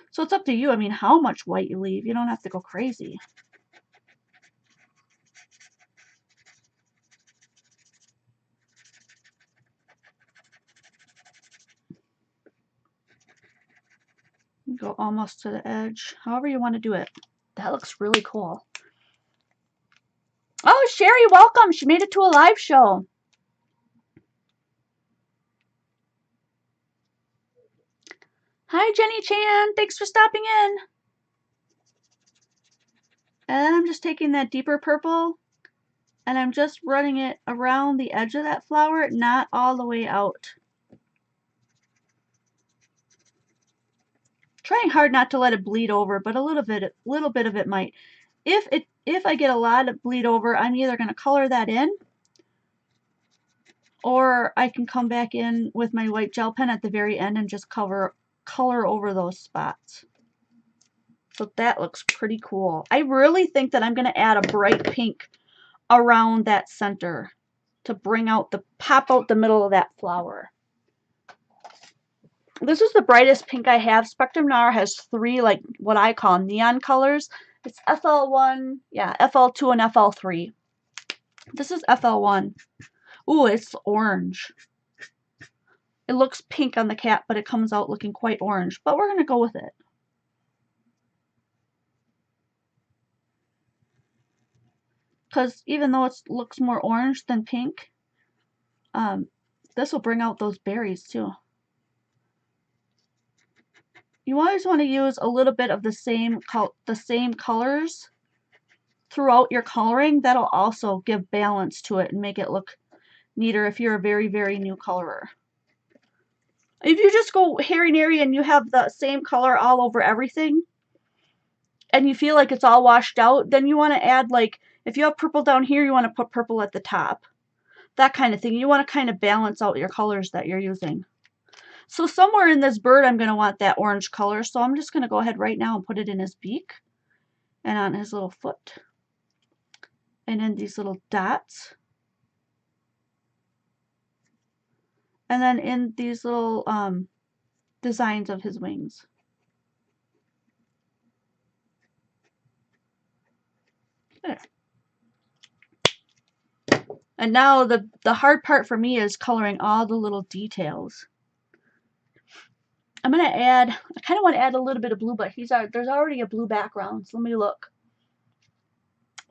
So it's up to you. I mean, how much white you leave. You don't have to go crazy. Go almost to the edge. However you want to do it. That looks really cool. Oh, Sherry, welcome. She made it to a live show. Hi, Jenny Chan. Thanks for stopping in. And I'm just taking that deeper purple and I'm just running it around the edge of that flower, not all the way out. Trying hard not to let it bleed over, but a little bit of it might. If I get a lot of bleed over, I'm either going to color that in, or I can come back in with my white gel pen at the very end and just color over those spots. So that looks pretty cool. I really think that I'm going to add a bright pink around that center to bring out pop out the middle of that flower. This is the brightest pink I have. Spectrum Noir has 3 like what I call neon colors. It's FL1, yeah, FL2 and FL3. This is FL1. Ooh, it's orange. It looks pink on the cap, but it comes out looking quite orange. But we're going to go with it. Because even though it looks more orange than pink, this will bring out those berries too. You always want to use a little bit of the same colors throughout your coloring. That'll also give balance to it and make it look neater if you're a very, very new colorer. If you just go hairy-nary and you have the same color all over everything, and you feel like it's all washed out, then you want to add, like, if you have purple down here, you want to put purple at the top. That kind of thing. You want to kind of balance out your colors that you're using. So somewhere in this bird, I'm going to want that orange color. So I'm just going to go ahead right now and put it in his beak and on his little foot and in these little dots. And then in these little designs of his wings. There. And now the hard part for me is coloring all the little details. I'm going to add, I kind of want to add a little bit of blue, but there's already a blue background. So let me look.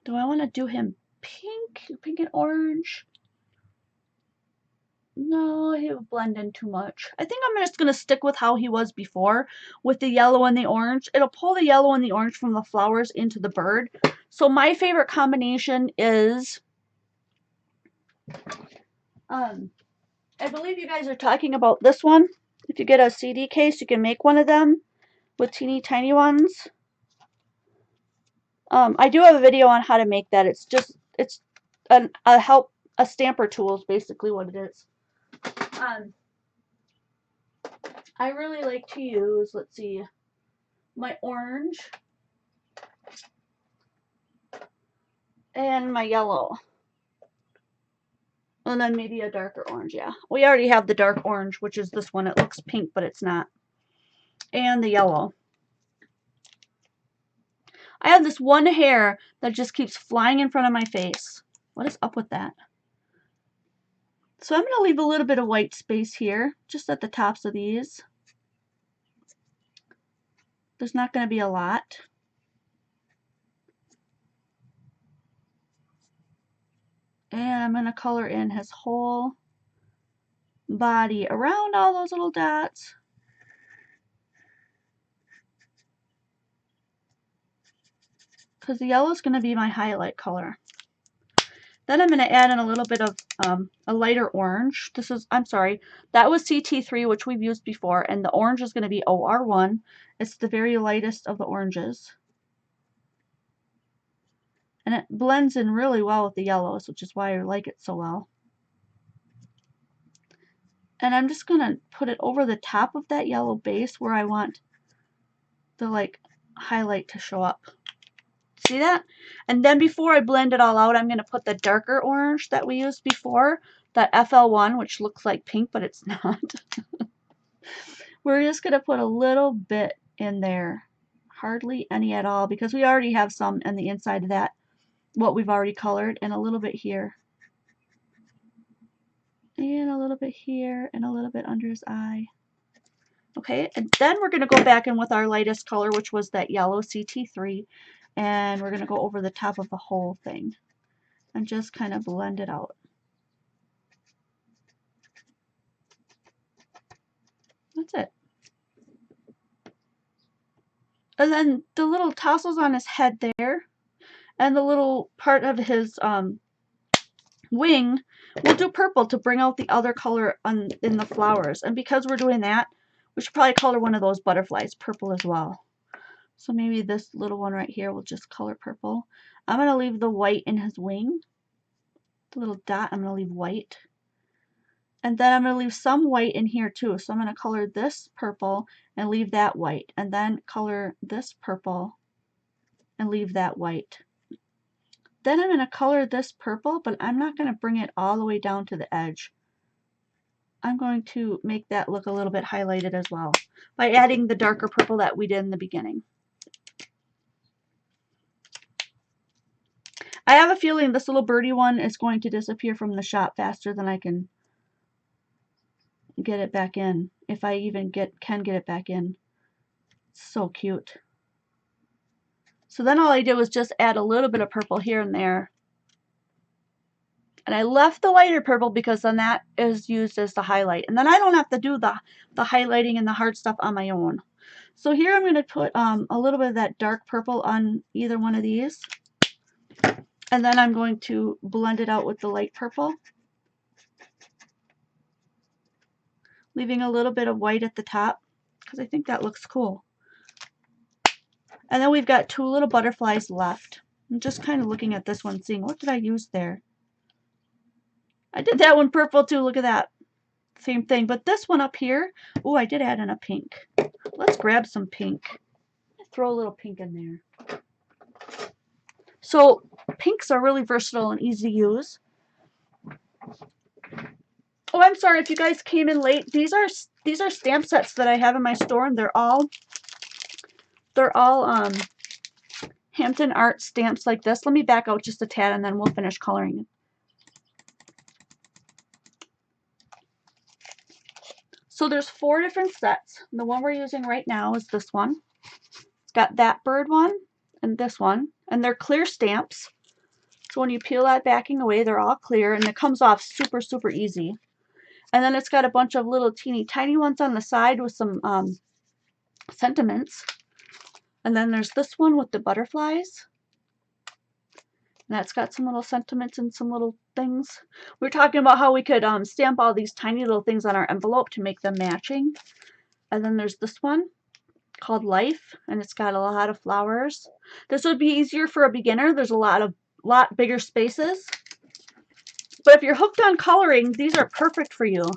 Do I want to do him pink and orange? No, he would blend in too much. I think I'm just going to stick with how he was before with the yellow and the orange. It'll pull the yellow and the orange from the flowers into the bird. So my favorite combination is, I believe you guys are talking about this one. If you get a CD case, you can make one of them with teeny tiny ones. I do have a video on how to make that. It's a stamper tool is basically what it is. I really like to use, let's see, my orange and my yellow. And then maybe a darker orange, yeah. We already have the dark orange, which is this one. It looks pink, but it's not. And the yellow. I have this one hair that just keeps flying in front of my face. What is up with that? So I'm going to leave a little bit of white space here, just at the tops of these. There's not going to be a lot. And I'm going to color in his whole body around all those little dots. Because the yellow is going to be my highlight color. Then I'm going to add in a little bit of a lighter orange. This is, I'm sorry, that was CT3, which we've used before, and the orange is going to be OR1. It's the very lightest of the oranges. And it blends in really well with the yellows, which is why I like it so well. And I'm just going to put it over the top of that yellow base where I want the like highlight to show up. See that? And then before I blend it all out, I'm going to put the darker orange that we used before, that FL1, which looks like pink, but it's not. We're just going to put a little bit in there. Hardly any at all, because we already have some on the inside of that, what we've already colored, and a little bit here. And a little bit here, and a little bit under his eye. Okay, and then we're going to go back in with our lightest color, which was that yellow CT3. And we're going to go over the top of the whole thing and just kind of blend it out. That's it. And then the little tassels on his head there and the little part of his wing, we'll do purple to bring out the other color in the flowers. And because we're doing that, we should probably color one of those butterflies purple as well. So maybe this little one right here will just color purple. I'm going to leave the white in his wing. The little dot, I'm going to leave white. And then I'm going to leave some white in here too. So I'm going to color this purple and leave that white. And then color this purple and leave that white. Then I'm going to color this purple, but I'm not going to bring it all the way down to the edge. I'm going to make that look a little bit highlighted as well by adding the darker purple that we did in the beginning. I have a feeling this little birdie one is going to disappear from the shop faster than I can get it back in, if I even can get it back in. It's so cute. So then all I did was just add a little bit of purple here and there. And I left the lighter purple because then that is used as the highlight. And then I don't have to do the highlighting and the hard stuff on my own. So here I'm going to put a little bit of that dark purple on either one of these. And then I'm going to blend it out with the light purple. leaving a little bit of white at the top because I think that looks cool. And then we've got 2 little butterflies left. I'm just kind of looking at this one, seeing what did I use there. I did that one purple too, look at that. Same thing, but this one up here, oh, I did add in a pink. Let's grab some pink. Throw a little pink in there. So pinks are really versatile and easy to use. Oh, I'm sorry if you guys came in late. These are stamp sets that I have in my store, and they're all Hampton Art stamps like this. Let me back out just a tad and then we'll finish coloring. So there's 4 different sets. The one we're using right now is this one. It's got that bird one and this one, and they're clear stamps. So when you peel that backing away, they're all clear, and it comes off super, super easy. And then it's got a bunch of little teeny tiny ones on the side with some sentiments. And then there's this one with the butterflies. And that's got some little sentiments and some little things. We were talking about how we could stamp all these tiny little things on our envelope to make them matching. And then there's this one called Life, and it's got a lot of flowers. This would be easier for a beginner. There's a lot bigger spaces. But if you're hooked on coloring, these are perfect for you.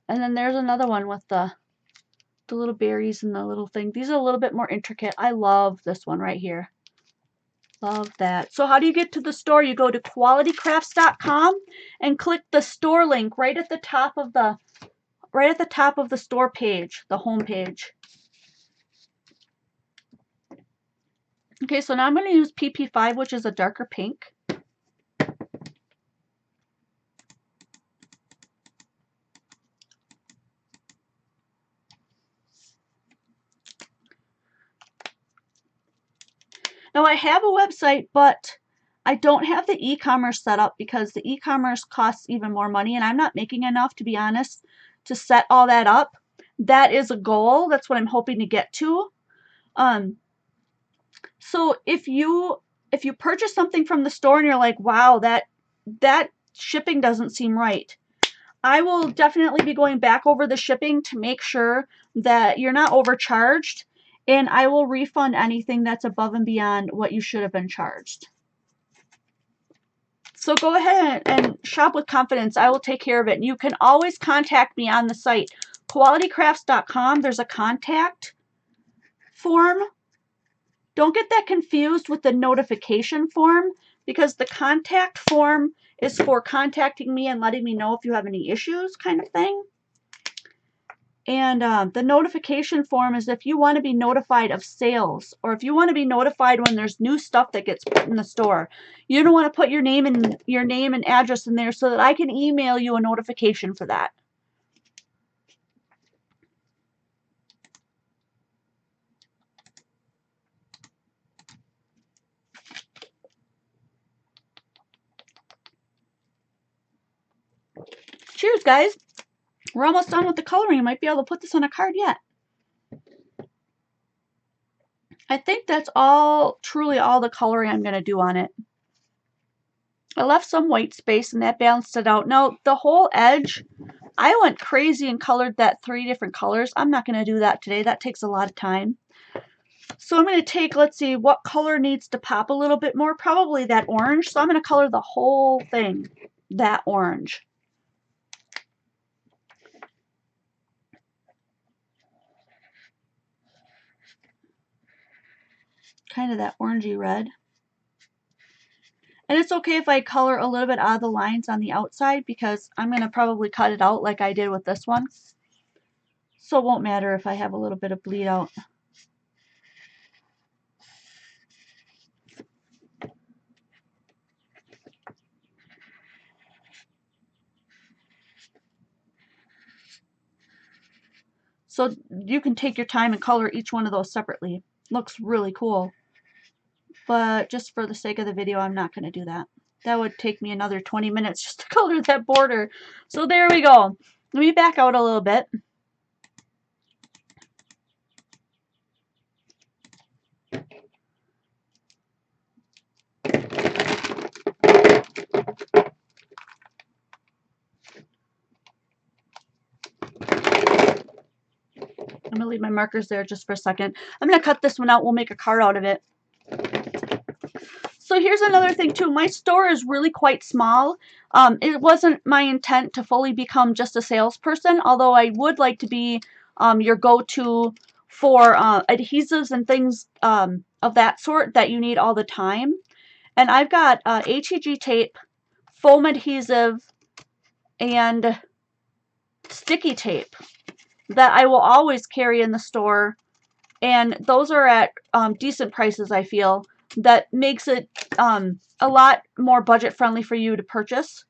And then there's another one with the little berries and the little thing. These are a little bit more intricate. I love this one right here. Love that. So how do you get to the store? You go to qualitycrafts.com and click the store link right at the top of the store page, the home page. Okay, so now I'm going to use PP5, which is a darker pink. Now I have a website, but I don't have the e-commerce set up because the e-commerce costs even more money, and I'm not making enough, to be honest, to set all that up. That is a goal. That's what I'm hoping to get to. So if you purchase something from the store and you're like, wow, that shipping doesn't seem right, I will definitely be going back over the shipping to make sure that you're not overcharged, and I will refund anything that's above and beyond what you should have been charged. So go ahead and shop with confidence. I will take care of it. And you can always contact me on the site, qualitycrafts.com. There's a contact form. Don't get that confused with the notification form, because the contact form is for contacting me and letting me know if you have any issues, kind of thing. And the notification form is if you want to be notified of sales, or if you want to be notified when there's new stuff that gets put in the store. You don't want to put your name and address in there so that I can email you a notification for that. Cheers, guys. We're almost done with the coloring. I might be able to put this on a card yet. I think that's truly all the coloring I'm going to do on it. I left some white space and that balanced it out. Now, the whole edge, I went crazy and colored that 3 different colors. I'm not going to do that today. That takes a lot of time. So I'm going to take, let's see, what color needs to pop a little bit more? Probably that orange. So I'm going to color the whole thing that orange. Kind of that orangey red. And it's okay if I color a little bit out of the lines on the outside, because I'm going to probably cut it out like I did with this one. So it won't matter if I have a little bit of bleed out. So you can take your time and color each one of those separately. Looks really cool. But just for the sake of the video, I'm not going to do that. That would take me another 20 minutes just to color that border. So there we go. Let me back out a little bit. leave my markers there just for a second. I'm going to cut this one out. We'll make a card out of it. So here's another thing too. My store is really quite small. It wasn't my intent to fully become just a salesperson, although I would like to be your go-to for adhesives and things of that sort that you need all the time. And I've got HEG tape, foam adhesive, and sticky tape that I will always carry in the store. And those are at decent prices, I feel. That makes it a lot more budget friendly for you to purchase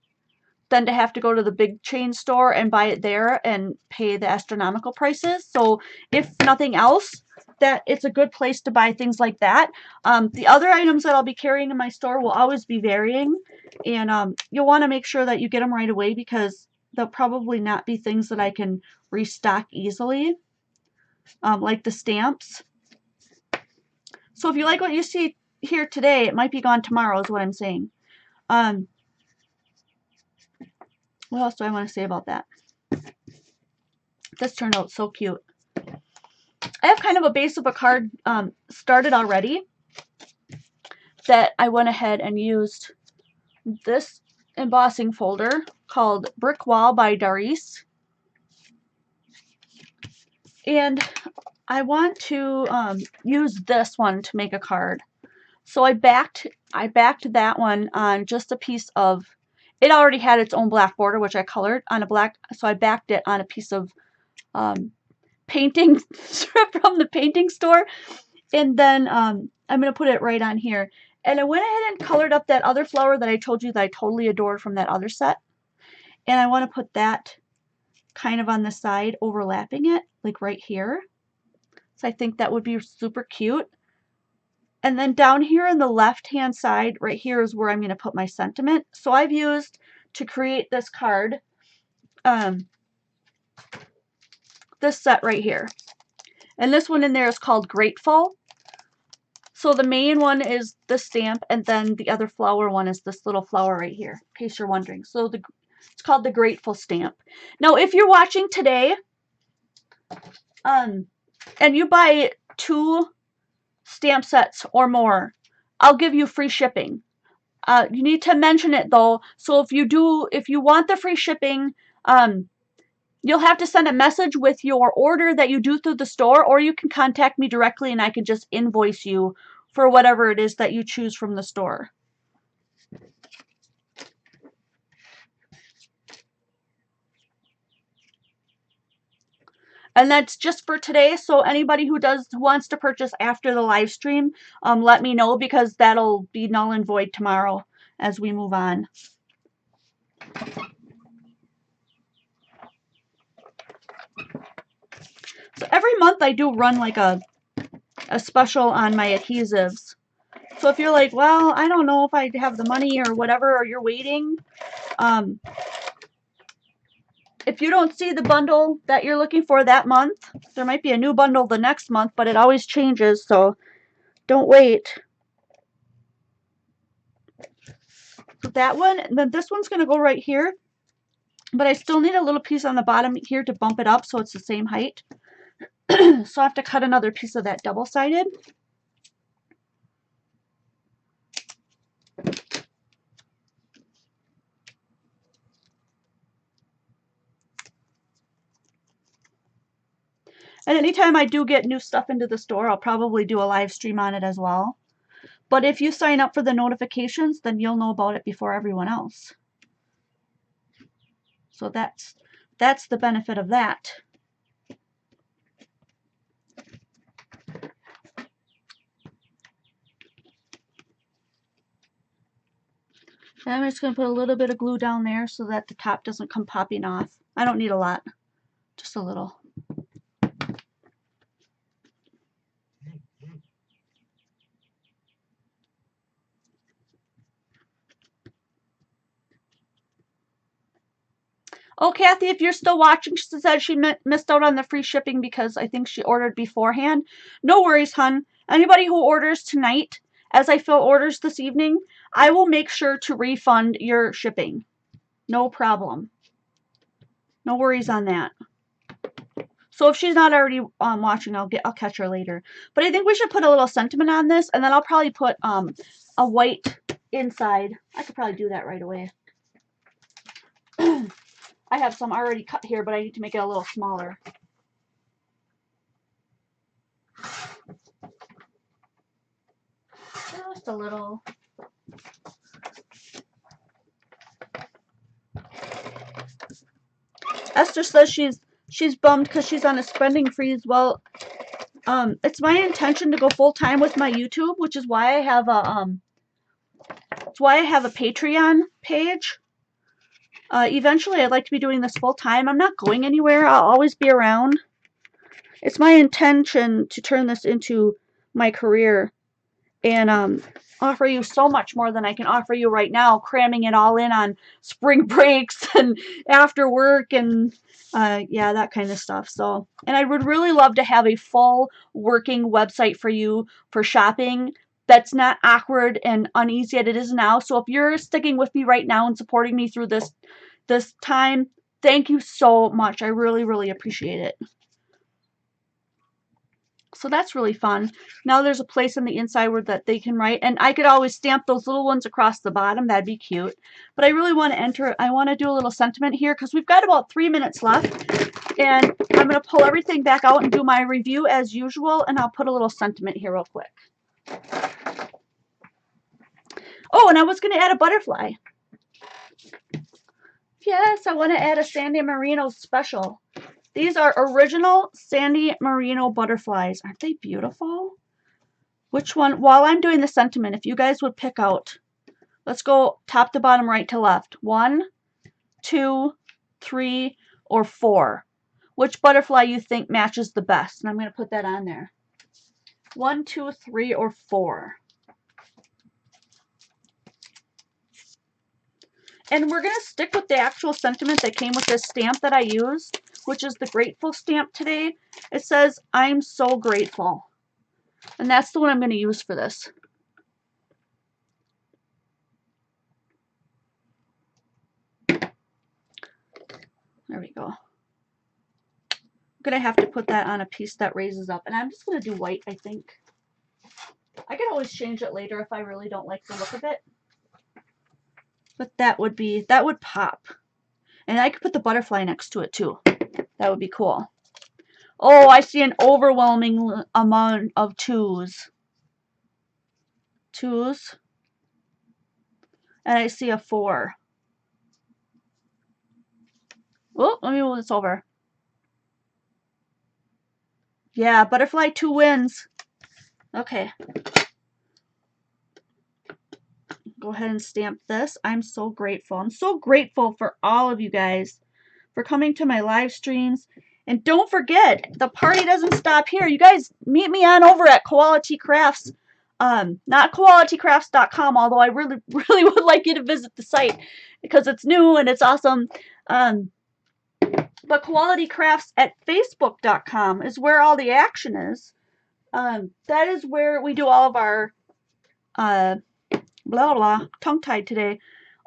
than to have to go to the big chain store and buy it there and pay the astronomical prices. So if nothing else, that it's a good place to buy things like that. The other items that I'll be carrying in my store will always be varying, and you'll want to make sure that you get them right away because they'll probably not be things that I can restock easily, like the stamps. So if you like what you see here today, it might be gone tomorrow is what I'm saying. What else do I want to say about that? This turned out so cute. I have kind of a base of a card started already that I went ahead and used this embossing folder called Brick Wall by Doris. And I want to use this one to make a card. So I backed that one on just a piece of, it already had its own black border, which I colored on a black, so I backed it on a piece of painting from the painting store. And then I'm going to put it right on here. And I went ahead and colored up that other flower that I told you that I totally adored from that other set. And I want to put that kind of on the side, overlapping it, like right here. So I think that would be super cute. And then down here on the left-hand side, right here is where I'm going to put my sentiment. So I've used, to create this card, this set right here. And this one in there is called Grateful. So the main one is the stamp, and then the other flower one is this little flower right here, in case you're wondering. So it's called the Grateful stamp. Now, if you're watching today, and you buy 2 stamp sets or more, I'll give you free shipping. You need to mention it though. So if you want the free shipping, you'll have to send a message with your order that you do through the store, or you can contact me directly and I can just invoice you for whatever it is that you choose from the store. And that's just for today. So anybody who wants to purchase after the live stream, let me know, because that'll be null and void tomorrow as we move on. So every month I do run like a special on my adhesives. So if you're like, well, I don't know if I have the money or whatever, or you're waiting, if you don't see the bundle that you're looking for that month, there might be a new bundle the next month, but it always changes, so don't wait. So that one, and then this one's going to go right here, but I still need a little piece on the bottom here to bump it up so it's the same height. So I have to cut another piece of that double-sided. And anytime I do get new stuff into the store, I'll probably do a live stream on it as well. But if you sign up for the notifications, then you'll know about it before everyone else. So that's the benefit of that. And I'm just going to put a little bit of glue down there so that the top doesn't come popping off. I don't need a lot, just a little. Oh, Kathy, if you're still watching, she said she missed out on the free shipping because I think she ordered beforehand. No worries, hun. Anybody who orders tonight, as I fill orders this evening, I will make sure to refund your shipping. No problem. No worries on that. So if she's not already watching, I'll catch her later. But I think we should put a little sentiment on this, and then I'll probably put a white inside. I could probably do that right away. I have some already cut here, but I need to make it a little smaller. Just a little. Esther says she's bummed because she's on a spending freeze. Well, it's my intention to go full time with my YouTube, which is why I have a Patreon page. Eventually, I'd like to be doing this full time. I'm not going anywhere. I'll always be around. It's my intention to turn this into my career and offer you so much more than I can offer you right now, cramming it all in on spring breaks and after work and yeah, that kind of stuff. So, and I would really love to have a full working website for you for shopping that's not awkward and uneasy as it is now. So if you're sticking with me right now and supporting me through this time, thank you so much. I really, really appreciate it. So that's really fun. Now there's a place on the inside where that they can write, and I could always stamp those little ones across the bottom. That'd be cute. But I really want to enter. I want to do a little sentiment here because we've got about 3 minutes left, and I'm going to pull everything back out and do my review as usual, and I'll put a little sentiment here real quick. Oh, and I was going to add a butterfly. Yes, I want to add a Sandy Merino special. These are original Sandy Merino butterflies. Aren't they beautiful? Which one? While I'm doing the sentiment, if you guys would pick out, let's go top to bottom, right to left. 1, 2, 3, or 4. Which butterfly you think matches the best? And I'm going to put that on there. 1, 2, 3, or 4. And we're going to stick with the actual sentiment that came with this stamp that I used, which is the grateful stamp today. It says, I'm so grateful. And that's the one I'm going to use for this. There we go. I'm going to have to put that on a piece that raises up. And I'm just going to do white, I think. I can always change it later if I really don't like the look of it. But that would pop. And I could put the butterfly next to it too. That would be cool. Oh, I see an overwhelming amount of 2s. 2s. And I see a 4. Oh, let me move this over. Yeah, butterfly 2 wins. Okay. Go ahead and stamp this. I'm so grateful. I'm so grateful for all of you guys for coming to my live streams. And don't forget, the party doesn't stop here. You guys meet me on over at Quality Crafts. Not qualitycrafts.com, although I really, really would like you to visit the site because it's new and it's awesome. But Quality Crafts at Facebook.com is where all the action is. That is where we do all of our blah blah, tongue-tied today,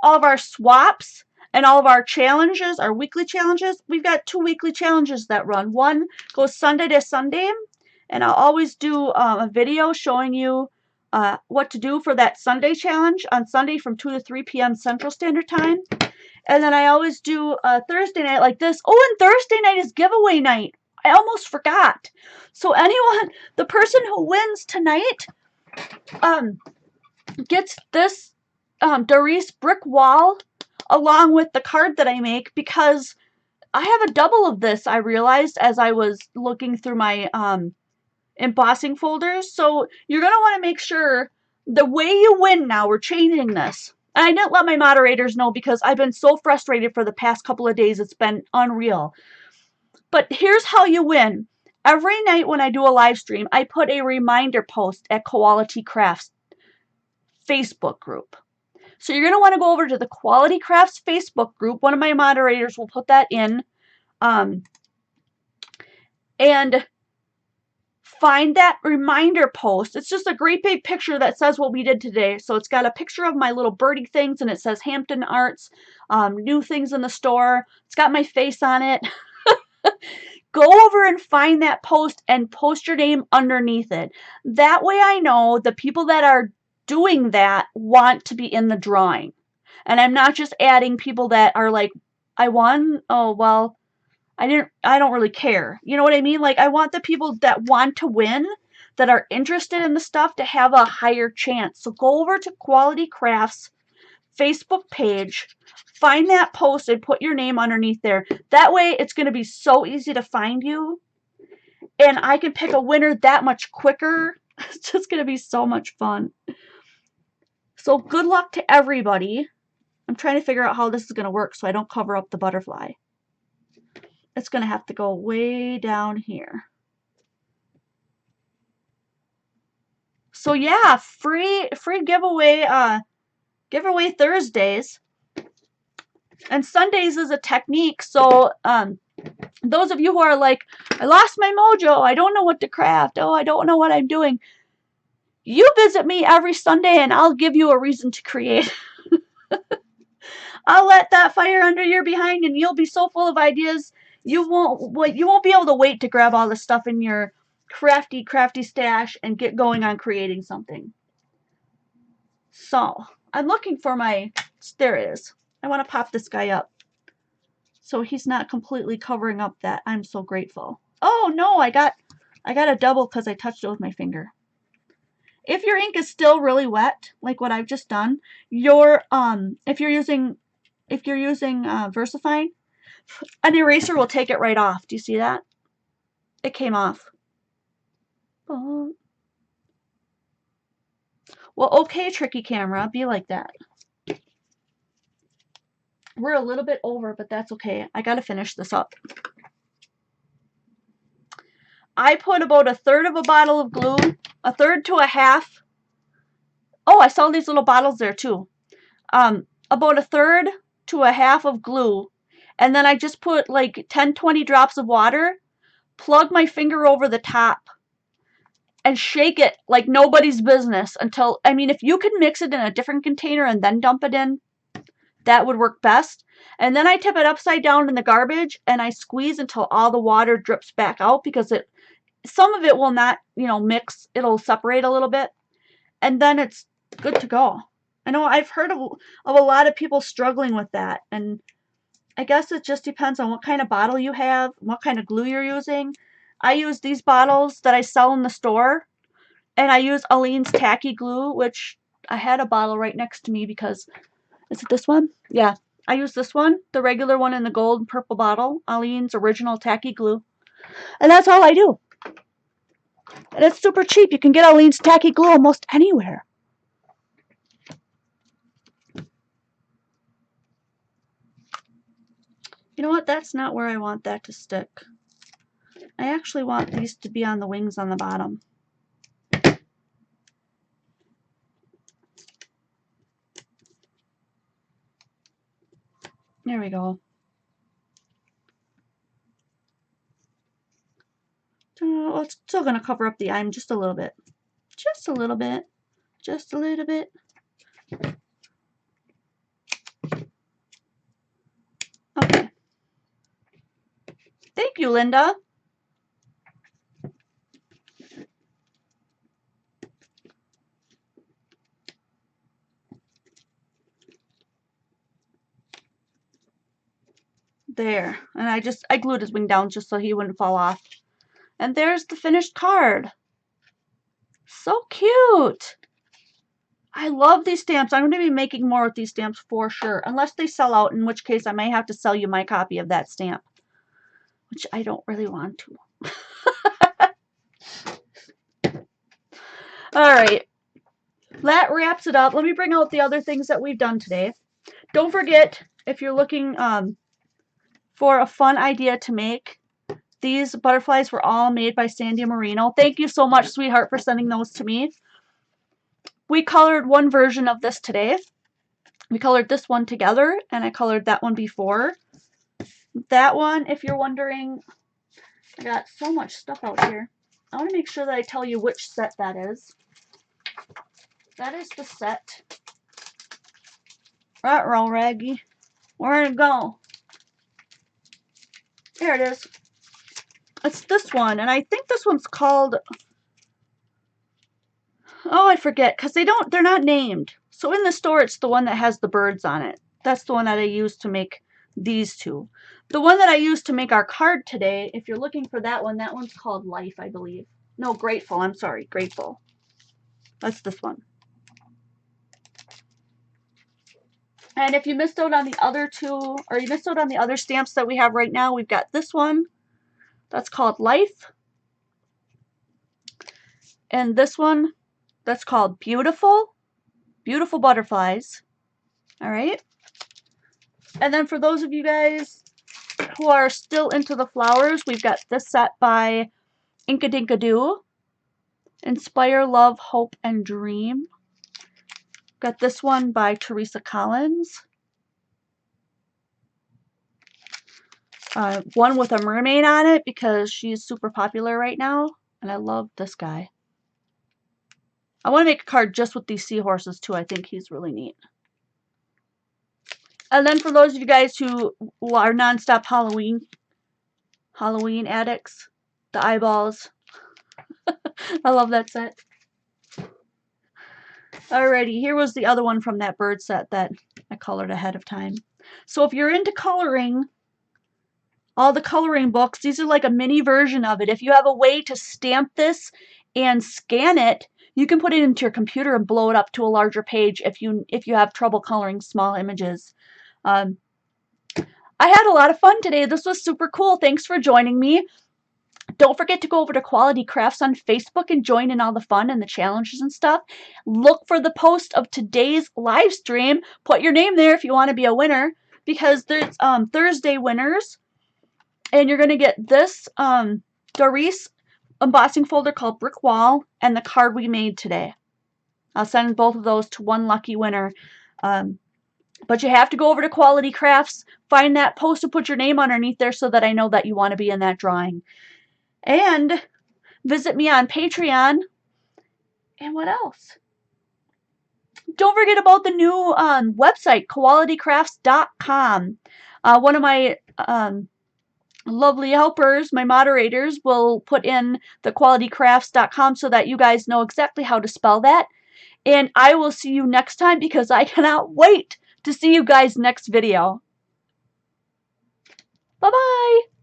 all of our swaps and all of our challenges, our weekly challenges. We've got 2 weekly challenges that run. One goes Sunday to Sunday, and I'll always do a video showing you what to do for that Sunday challenge on Sunday from 2 to 3 p.m. Central Standard Time. And then I always do a Thursday night like this. Oh, and Thursday night is giveaway night. I almost forgot. So anyone, the person who wins tonight, gets this Doris brick wall along with the card that I make, because I have a double of this, I realized as I was looking through my embossing folders. So you're going to want to make sure the way you win now, we're changing this. And I didn't let my moderators know because I've been so frustrated for the past couple of days. It's been unreal. But here's how you win. Every night when I do a live stream, I put a reminder post at Quality Crafts Facebook group. So you're going to want to go over to the Quality Crafts Facebook group. One of my moderators will put that in. And find that reminder post. It's just a great big picture that says what we did today. So it's got a picture of my little birdie things, and it says Hampton Arts, new things in the store. It's got my face on it. go over and find that post and post your name underneath it. That way I know the people that are doing that want to be in the drawing. And I'm not just adding people that are like, I won. Oh, well, I don't really care. You know what I mean? Like, I want the people that want to win, that are interested in the stuff, to have a higher chance. So go over to Quality Crafts Facebook page, find that post and put your name underneath there. That way it's going to be so easy to find you, and I can pick a winner that much quicker. It's just going to be so much fun. So good luck to everybody. I'm trying to figure out how this is going to work so I don't cover up the butterfly. It's going to have to go way down here. So yeah, free giveaway Thursdays. And Sundays is a technique. So those of you who are like, I lost my mojo, I don't know what to craft, oh, I don't know what I'm doing, you visit me every Sunday and I'll give you a reason to create. I'll let that fire under your behind and you'll be so full of ideas, you won't be able to wait to grab all the stuff in your crafty stash and get going on creating something. So I'm looking for there it is. I want to pop this guy up so he's not completely covering up that. I'm so grateful. Oh no, I got a double because I touched it with my finger. If your ink is still really wet, like what I've just done, if you're using VersaFine, an eraser will take it right off. Do you see that? It came off. Well, okay, tricky camera, be like that. We're a little bit over, but that's okay. I gotta finish this up. I put about a third of a bottle of glue, a third to a half. Oh, I saw these little bottles there too. About a third to a half of glue, and then I just put like 10-20 drops of water, plug my finger over the top, and shake it like nobody's business until, I mean, if you could mix it in a different container and then dump it in, that would work best. And then I tip it upside down in the garbage and I squeeze until all the water drips back out, because some of it will not, mix. It'll separate a little bit, and then it's good to go. I know I've heard of a lot of people struggling with that, and I guess it just depends on what kind of bottle you have, what kind of glue you're using. I use these bottles that I sell in the store, and I use Aleene's Tacky Glue, which I had a bottle right next to me because, is it this one? Yeah, I use this one, the regular one in the gold and purple bottle, Aleene's Original Tacky Glue, and that's all I do. And it's super cheap. You can get Aleene's Tacky Glue almost anywhere. You know what? That's not where I want that to stick. I actually want these to be on the wings on the bottom. There we go. Well, it's still going to cover up the eye just a little bit. Just a little bit. Just a little bit. Okay. Thank you, Linda. There. And I glued his wing down just so he wouldn't fall off. And there's the finished card. So cute. I love these stamps. I'm going to be making more with these stamps for sure. Unless they sell out, in which case I may have to sell you my copy of that stamp. Which I don't really want to. Alright. That wraps it up. Let me bring out the other things that we've done today. Don't forget, if you're looking for a fun idea to make, these butterflies were all made by Sandy Marino. Thank you so much, sweetheart, for sending those to me. We colored one version of this today. We colored this one together, and I colored that one before. That one, if you're wondering, I got so much stuff out here. I want to make sure that I tell you which set that is. That is the set. Right, Raggy. Where'd it go? There it is. It's this one, and I think this one's called, oh, I forget, because they're not named. So in the store, it's the one that has the birds on it. That's the one that I used to make these two. The one that I used to make our card today, if you're looking for that one's called Life, I believe. No, Grateful. I'm sorry, Grateful. That's this one. And if you missed out on the other two, or you missed out on the other stamps that we have right now, we've got this one. That's called Life. And this one, that's called Beautiful. Beautiful Butterflies. All right. And then for those of you guys who are still into the flowers, we've got this set by Inkadinkadoo. Inspire, Love, Hope, and Dream. Got this one by Teresa Collins. One with a mermaid on it because she's super popular right now. And I love this guy. I want to make a card just with these seahorses too. I think he's really neat. And then for those of you guys who are nonstop Halloween addicts, the eyeballs. I love that set. Alrighty, here was the other one from that bird set that I colored ahead of time. So if you're into coloring, all the coloring books, these are like a mini version of it. If you have a way to stamp this and scan it, you can put it into your computer and blow it up to a larger page if you have trouble coloring small images. I had a lot of fun today. This was super cool. Thanks for joining me. Don't forget to go over to Quality Crafts on Facebook and join in all the fun and the challenges and stuff. Look for the post of today's live stream. Put your name there if you want to be a winner, because there's Thursday winners. And you're going to get this Doris embossing folder called Brick Wall and the card we made today. I'll send both of those to one lucky winner. But you have to go over to Quality Crafts, find that post and put your name underneath there so that I know that you want to be in that drawing. And visit me on Patreon. And what else? Don't forget about the new website, qualitycrafts.com. One of my lovely helpers, my moderators, will put in the qualitycrafts.com so that you guys know exactly how to spell that. And I will see you next time because I cannot wait to see you guys next video. Bye-bye.